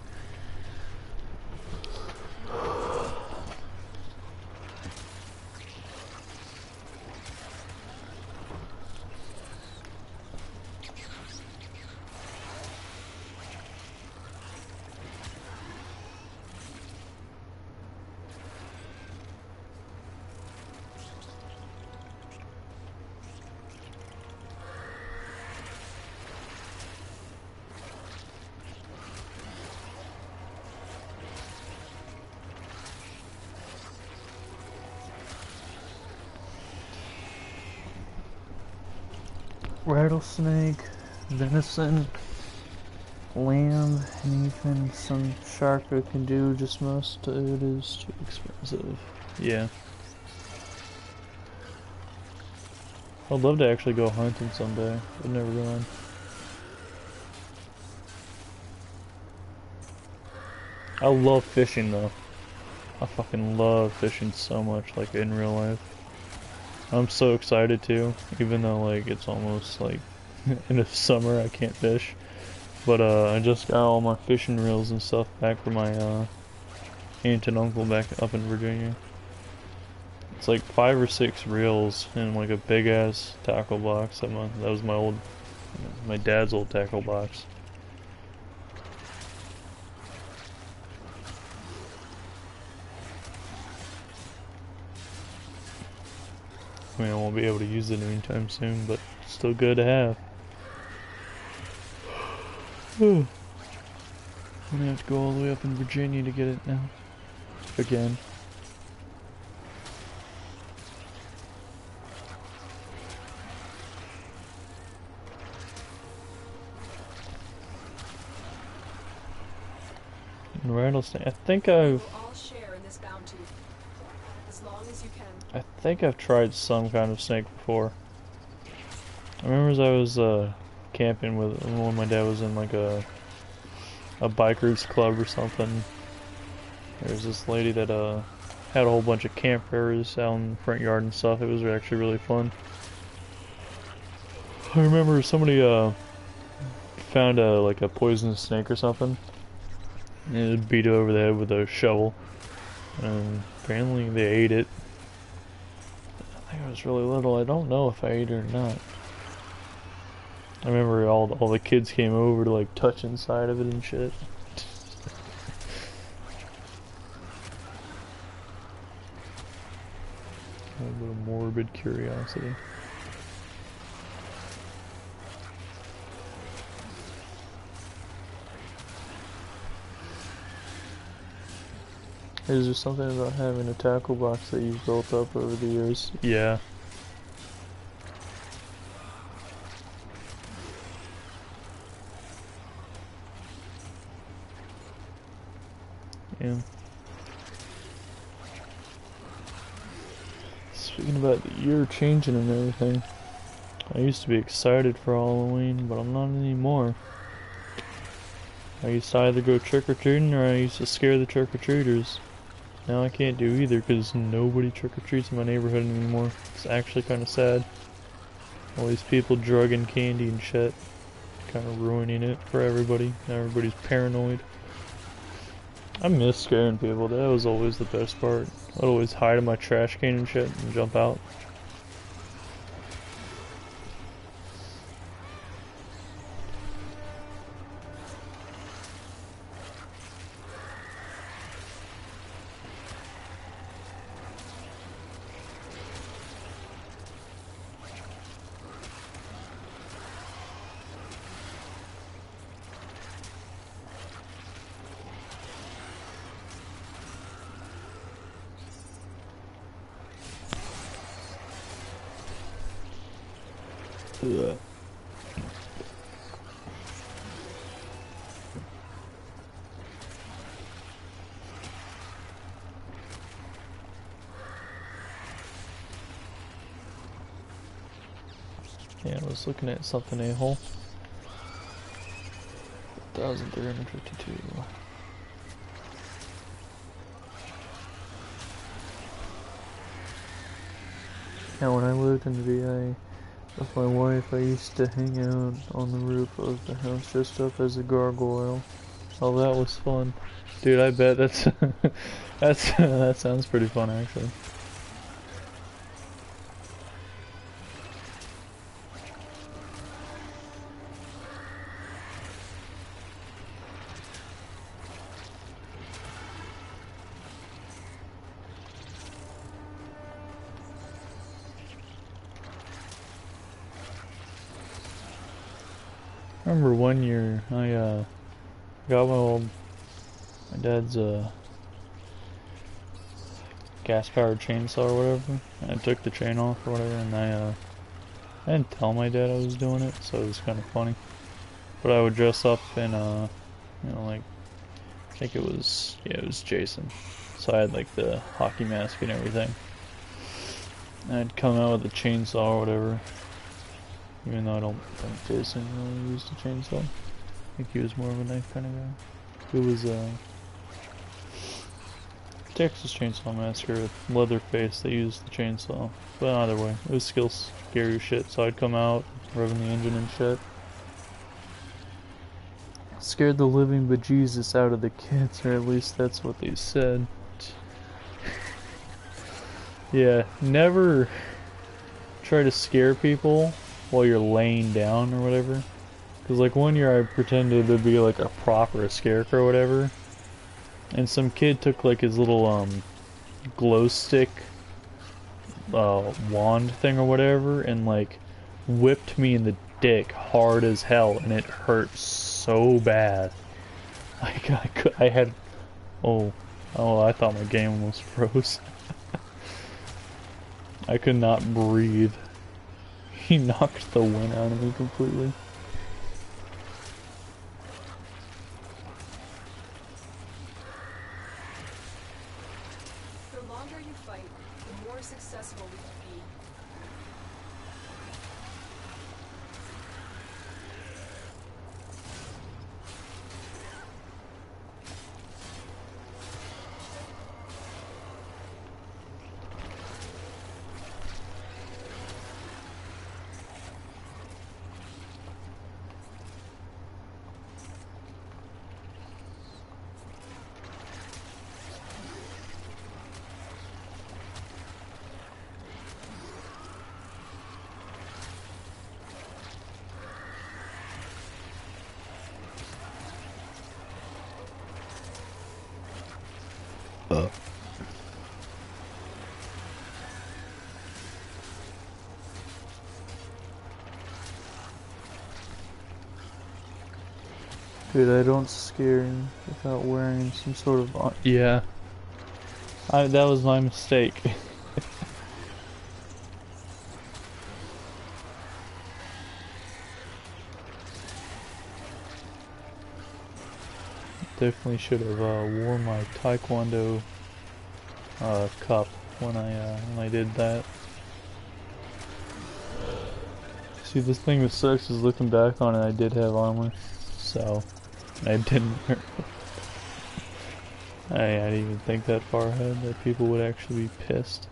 Rattlesnake, venison, lamb, anything some shark can do, just most it is too expensive. Yeah. I'd love to actually go hunting someday. I've never gone. I love fishing though. I fucking love fishing so much, like in real life. I'm so excited too, even though like it's almost like in the summer I can't fish. But I just got all my fishing reels and stuff back from my aunt and uncle back up in Virginia. It's like 5 or 6 reels in like a big ass tackle box. That was my dad's old tackle box. I mean, I won't be able to use it anytime soon, but it's still good to have. I'm gonna have to go all the way up in Virginia to get it now. Again. And rattlesnake. I think I've tried some kind of snake before. I remember as I was camping when my dad was in like a biker's club or something. There's this lady that had a whole bunch of campfires out in the front yard and stuff. It was actually really fun. I remember somebody found like a poisonous snake or something, and it beat it over the head with a shovel. And apparently they ate it. I think I was really little. I don't know if I ate it or not. I remember all the kids came over to like touch inside of it and shit. A little bit of morbid curiosity. Is there something about having a tackle box that you've built up over the years? Yeah. Yeah. Speaking about the year changing and everything, I used to be excited for Halloween, but I'm not anymore. I used to either go trick-or-treating or I used to scare the trick-or-treaters. Now I can't do either because nobody trick-or-treats in my neighborhood anymore. It's actually kind of sad. All these people drugging candy and shit. Kind of ruining it for everybody. Now everybody's paranoid. I miss scaring people. That was always the best part. I'd always hide in my trash can and shit and jump out. Ugh. Yeah, I was looking at something a-hole. 1,352. Now when I lived in VA with my wife, I used to hang out on the roof of the house dressed up as a gargoyle. Oh, that was fun. Dude, I bet that's that sounds pretty fun actually. I remember one year I got my dad's gas-powered chainsaw or whatever, and I took the chain off or whatever, and I didn't tell my dad I was doing it, so it was kind of funny. But I would dress up in you know, like, I think it was Jason, so I had like the hockey mask and everything. And I'd come out with a chainsaw or whatever. Even though I don't think Jason really used a chainsaw. I think he was more of a knife kind of guy. It was Texas Chainsaw Massacre with Leatherface that used the chainsaw. But either way, it was still scary as shit, so I'd come out, revving the engine and shit. Scared the living bejesus out of the kids, or at least that's what they said. Yeah, never try to scare people while you're laying down or whatever. Because like one year I pretended to be like a prop or a scarecrow or whatever. And some kid took like his little glow stick wand thing or whatever and like whipped me in the dick hard as hell, and it hurt so bad. Like I had oh I thought my game almost froze. I could not breathe. He knocked the wind out of me completely. The longer you fight, the more successful we can be. Dude, I don't scare him without wearing some sort of... yeah. That was my mistake. Definitely should have worn my Taekwondo cup when I did that. See, the thing that sucks is looking back on it, I did have armor, so I didn't. I didn't even think that far ahead that people would actually be pissed.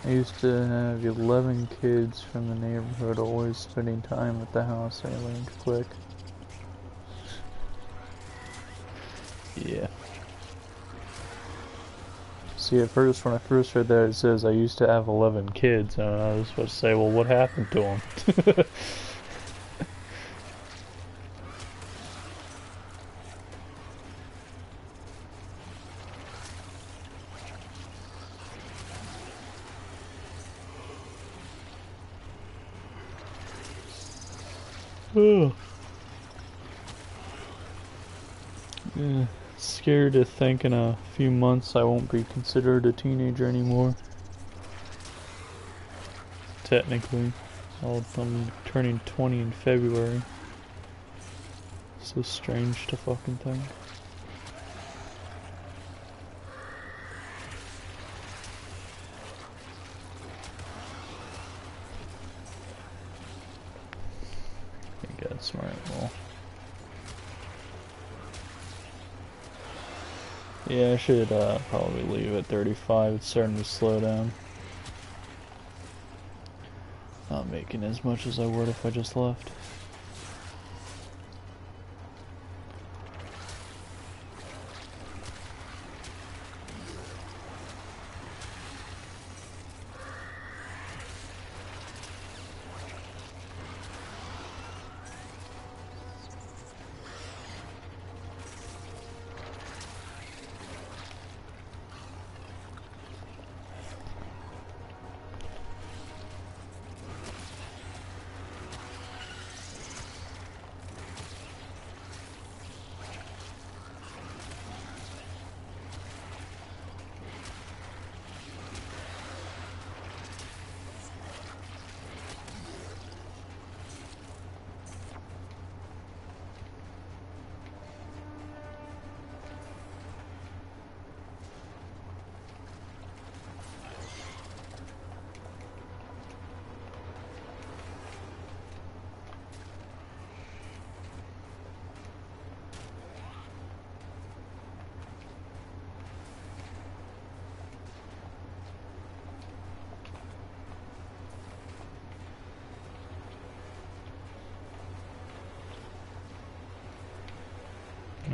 I used to have 11 kids from the neighborhood always spending time at the house. I learned quick. Yeah. See, at first, when I first read that, it says I used to have 11 kids, and I was supposed to say, well, what happened to them? Oh. Yeah, scared to think in a few months I won't be considered a teenager anymore. Technically. I'm turning 20 in February. So strange to fucking think. You got smart. Well. Yeah, I should probably leave at 35. It's starting to slow down. Not making as much as I would if I just left.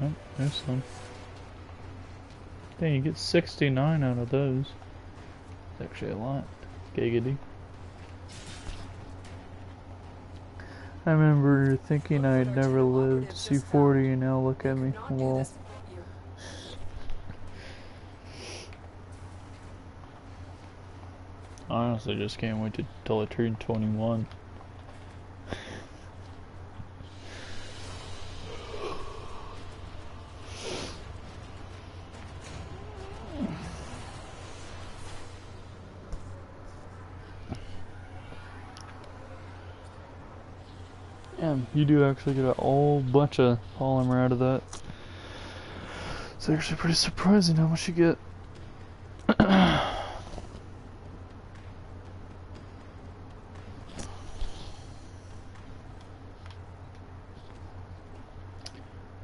Oh, there's some. Dang, you get 69 out of those. It's actually a lot. Giggity. I remember thinking I'd never live to see 40, and now look at me. Well, I honestly just can't wait till I turn 21. Yeah, you do actually get a whole bunch of polymer out of that. It's actually pretty surprising how much you get.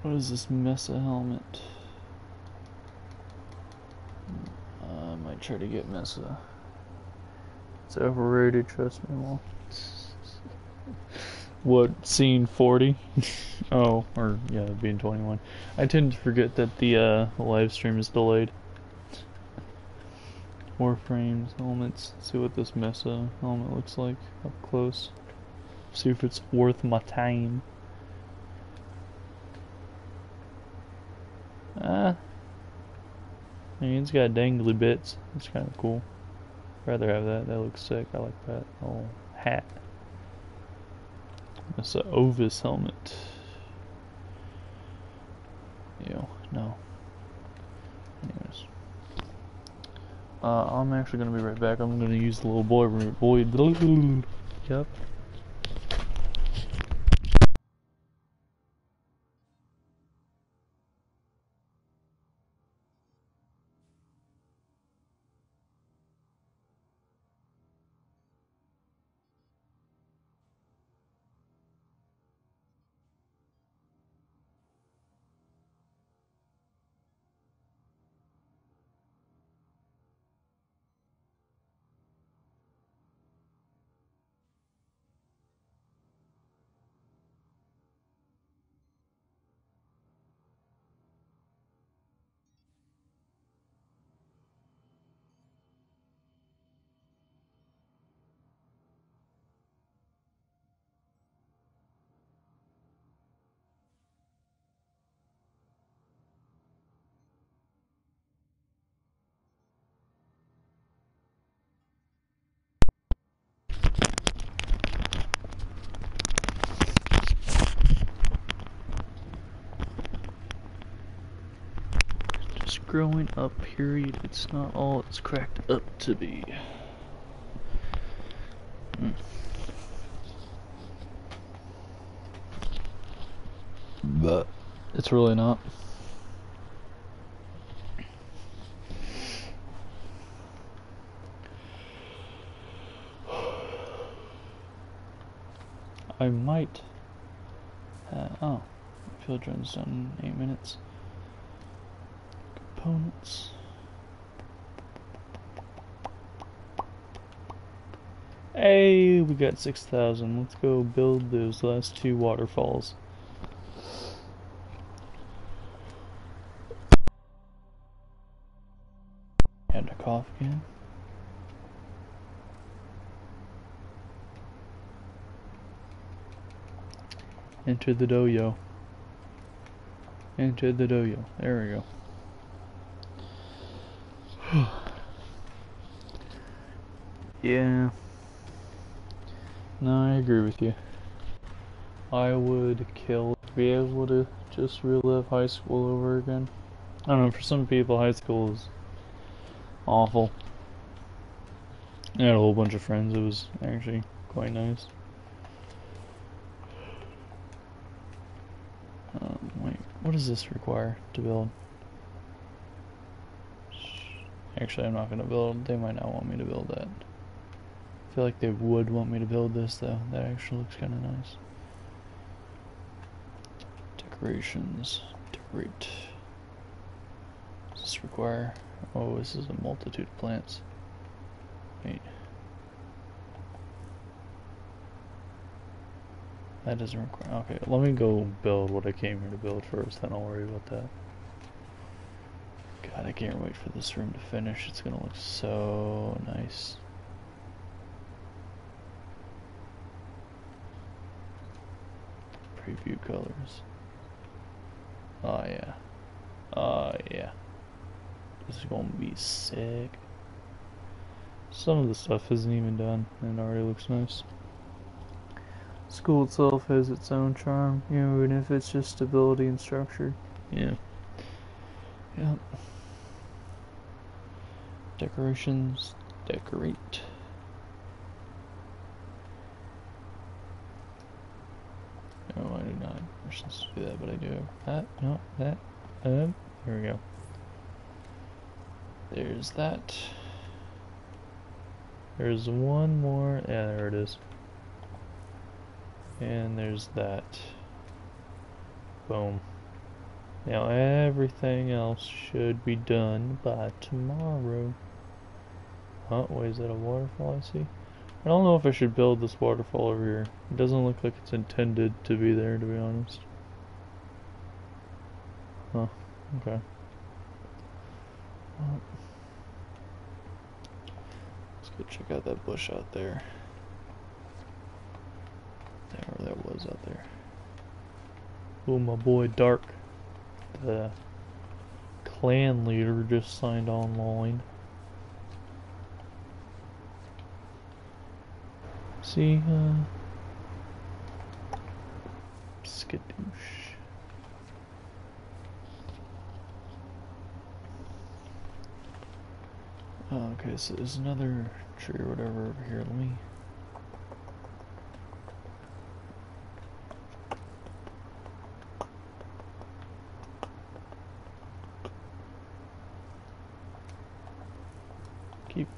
What is this Mesa helmet? I might try to get Mesa. It's overrated, trust me, Mom. What, scene 40? Oh, or, yeah, being 21. I tend to forget that the live stream is delayed. Warframes, helmets. Let's see what this Mesa helmet looks like up close. See if it's worth my time. I mean, it's got dangly bits. It's kind of cool. Rather have that. That looks sick. I like that. Oh, hat. That's an Ovis helmet. Ew, no. Anyways. I'm actually gonna be right back. I'm gonna use the little boy. Yep. Just growing up, period. It's not all it's cracked up to be. But it's really not. I might. Oh, field run's done in 8 minutes. Components. Hey, we got 6,000. Let's go build those last 2 waterfalls. And a cough again. Enter the dojo. Enter the dojo. There we go. Yeah. No, I agree with you. I would kill to be able to just relive high school over again. I don't know, for some people high school is awful. I had a whole bunch of friends, it was actually quite nice. Wait, what does this require to build? Actually, I'm not gonna build, they might not want me to build that. I feel like they would want me to build this though, that actually looks kinda nice. Decorations, decorate. Does this require, oh, this is a multitude of plants. Wait. That doesn't require, okay, let me go build what I came here to build first, then I'll worry about that. God, I can't wait for this room to finish, it's gonna look so nice. Preview colors. Oh yeah. Oh yeah. This is gonna be sick. Some of the stuff isn't even done and it already looks nice. School itself has its own charm, you know, even if it's just stability and structure. Yeah. Yep. Decorations. Decorate. No, I do not have permissions to do that, but I do have that. No, that. There we go. There's that. There's one more. Yeah, there it is. And there's that. Boom. Now everything else should be done by tomorrow. Oh, wait, is that a waterfall I see? I don't know if I should build this waterfall over here. It doesn't look like it's intended to be there, to be honest. Huh, okay. Well, let's go check out that bush out there. Whatever that was out there. Oh, my boy Dark, the clan leader, just signed online. See, skadoosh. Oh, okay, so there's another tree or whatever over here. Let me.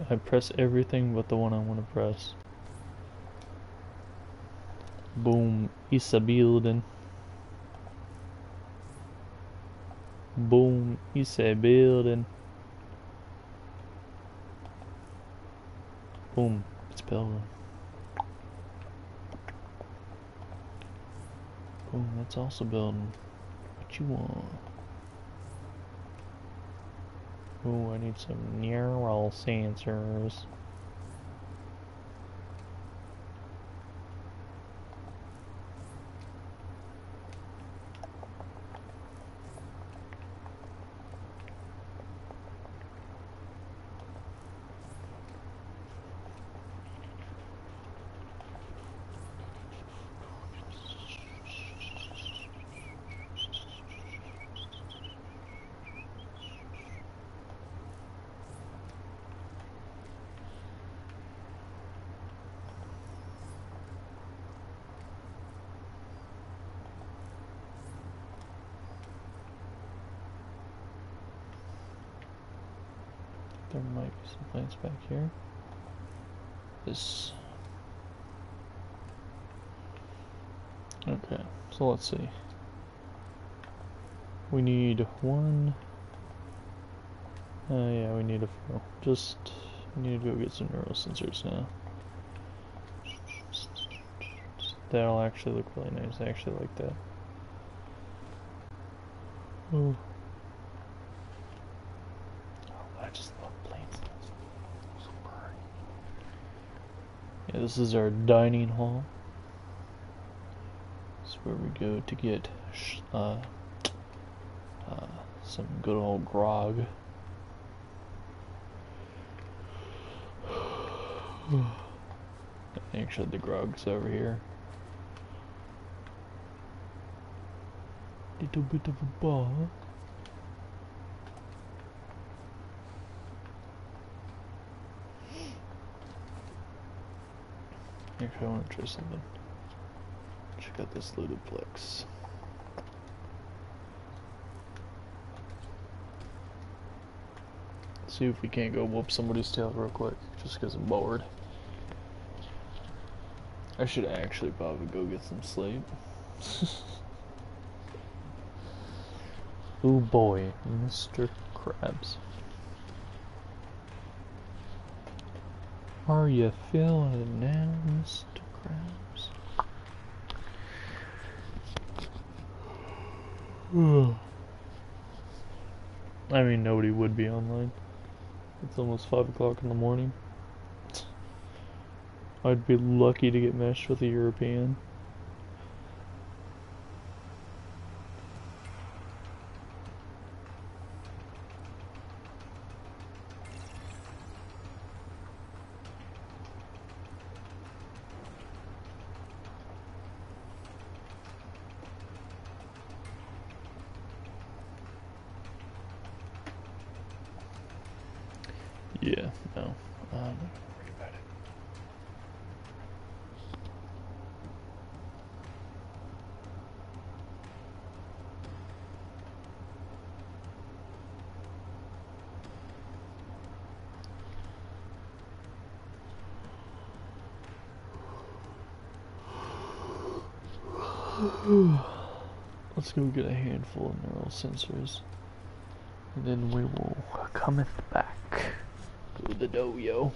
I press everything but the one I want to press. Boom, it's a building. Boom, it's a building. Boom, it's building. Boom, that's also building. What you want? Oh, I need some neural sensors. There might be some plants back here. This. Okay, so let's see. We need one. Yeah, we need a few. We need to go get some neural sensors now. That'll actually look really nice. I actually like that. Oh. I just love planes. So pretty. Yeah, this is our dining hall. This is where we go to get some good old grog. Actually, the grog's over here. Little bit of a bar. Actually, I want to try something. Check out this Ludoplex. See if we can't go whoop somebody's tail real quick, just because I'm bored. I should actually probably go get some sleep. Oh boy, Mr. Krabs. Are you feeling it now, Mr. Krabs? I mean, nobody would be online. It's almost 5 o'clock in the morning. I'd be lucky to get meshed with a European. Yeah, no. I'm not worried about it. Let's go get a handful of neural sensors. And then we will come back. the doyo.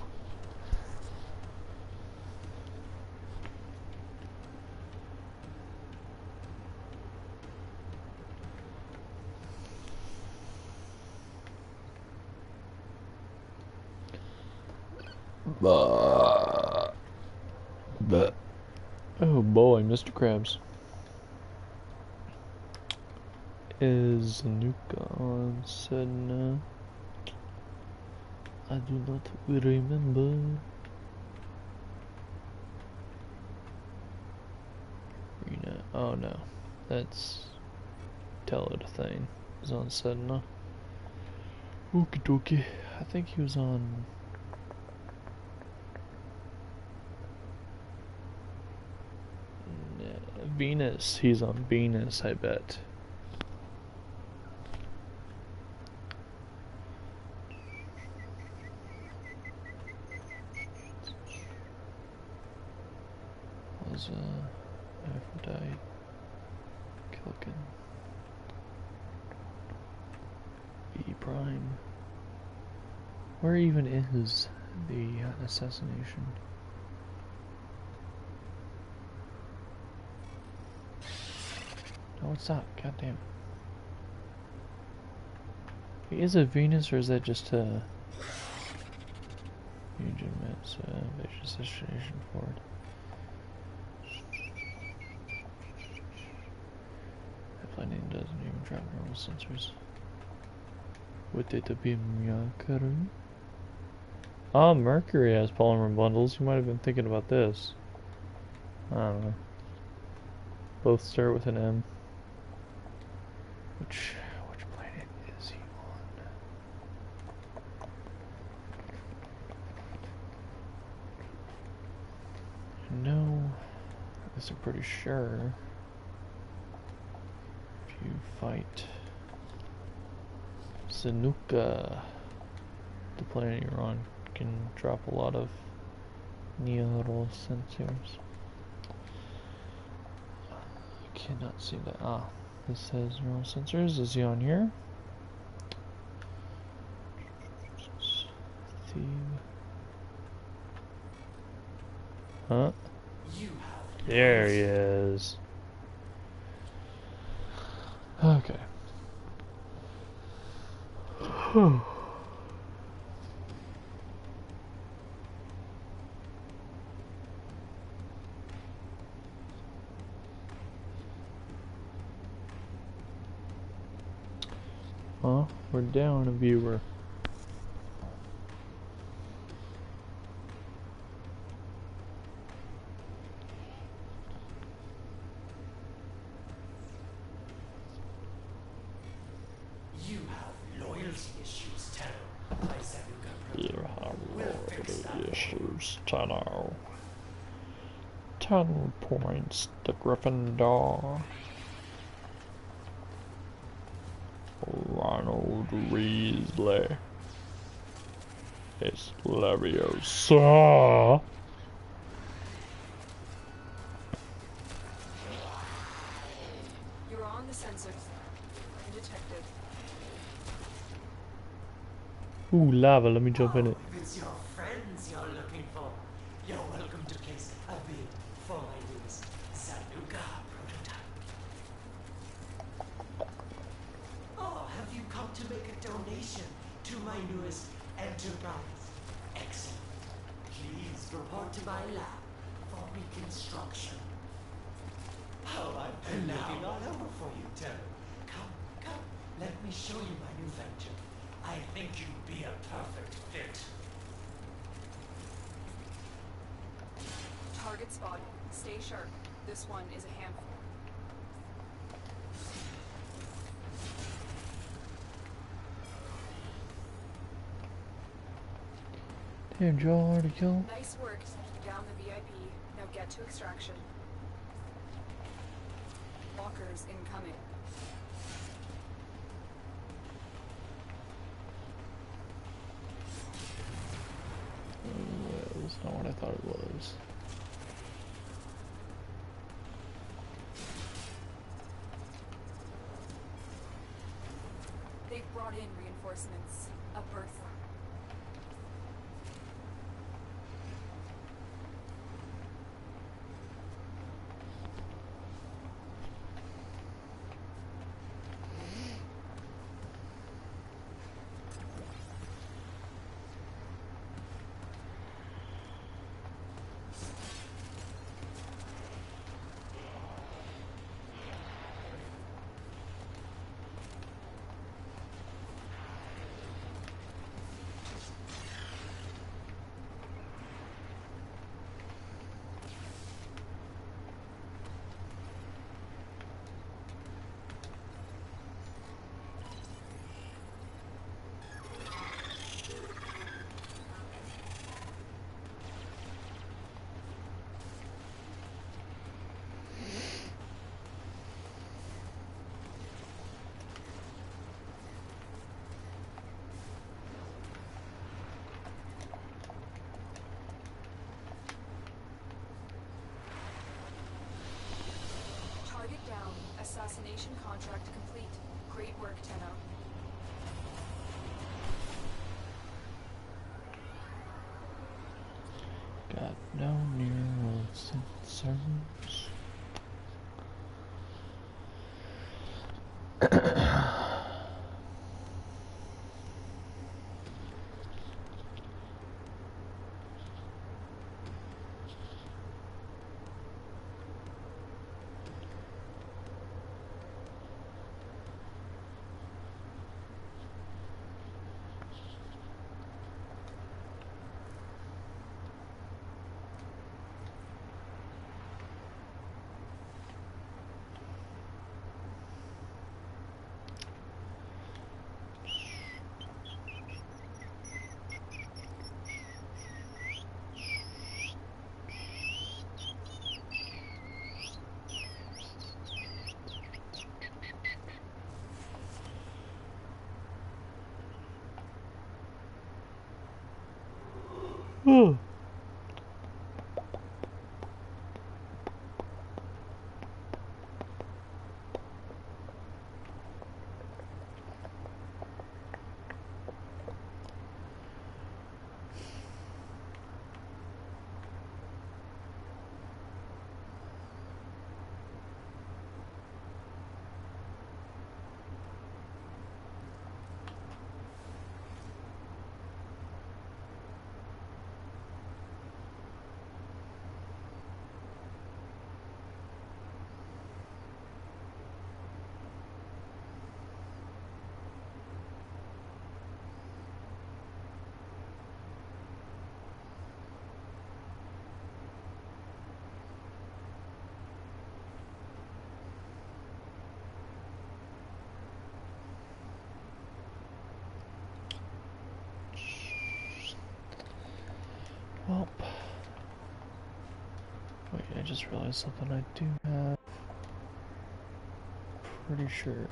But oh boy, Mr. Krabs. Is Nuka on Sedna? I do not remember. Oh no, that's Telethane. He's on Sedna. Okie dokie. I think he was on. Venus. He's on Venus, I bet. Was Aphrodite Kilkin B Prime. Where even is the assassination? No, it's not. God damn it. Is it Venus or is that just a legitimate assassination forward? That lightning doesn't even drop normal sensors. Would it be Mercury? Oh, Mercury has polymer bundles. You might have been thinking about this. I don't know. Both start with an M. Which planet is he on? No, I guess I'm pretty sure if you fight Zanuka, the planet you're on can drop a lot of neural sensors. I cannot see that. Ah, this says neural sensors. Is he on here? Huh? There he is. Okay. Well, we're down a viewer. You have loyalty issues, Taro. My Zanuka You have We'll fix that. issues, Tano. 10 points to Gryffindor. Ronald Weasley. It's Leviosa. You're on the sensors. Undetected. Ooh, lava, let me jump in it. If it's your friends you're looking for, you're welcome to place a bid for my newest Zanuka prototype. Oh, have you come to make a donation to my newest enterprise? Excellent. Please report to my lab for reconstruction. Oh, I've been looking all over for you, Taro. Come, let me show you my new venture. I think you'd be a perfect fit. Target spotted. Stay sharp. This one is a handful. Damn, Joel already killed. Nice work. Down the VIP. Now get to extraction. Walkers incoming. That's not what I thought it was. They've brought in reinforcements. A birth. assassination contract complete. Great work, Tenno. Got no neural sensors. Oh. Well, wait, I just realized something I do have. Pretty sure.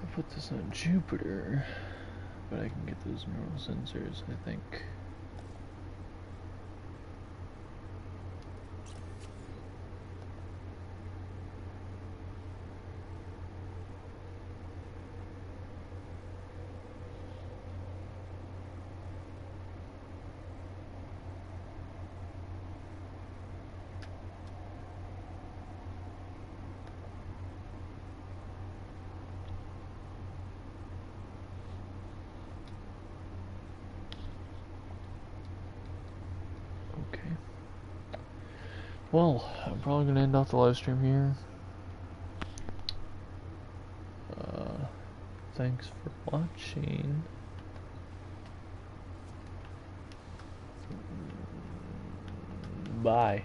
I'll put this on Jupiter, but I can get those neural sensors, I think. Okay. Well, I'm probably gonna end off the live stream here. Thanks for watching. Bye.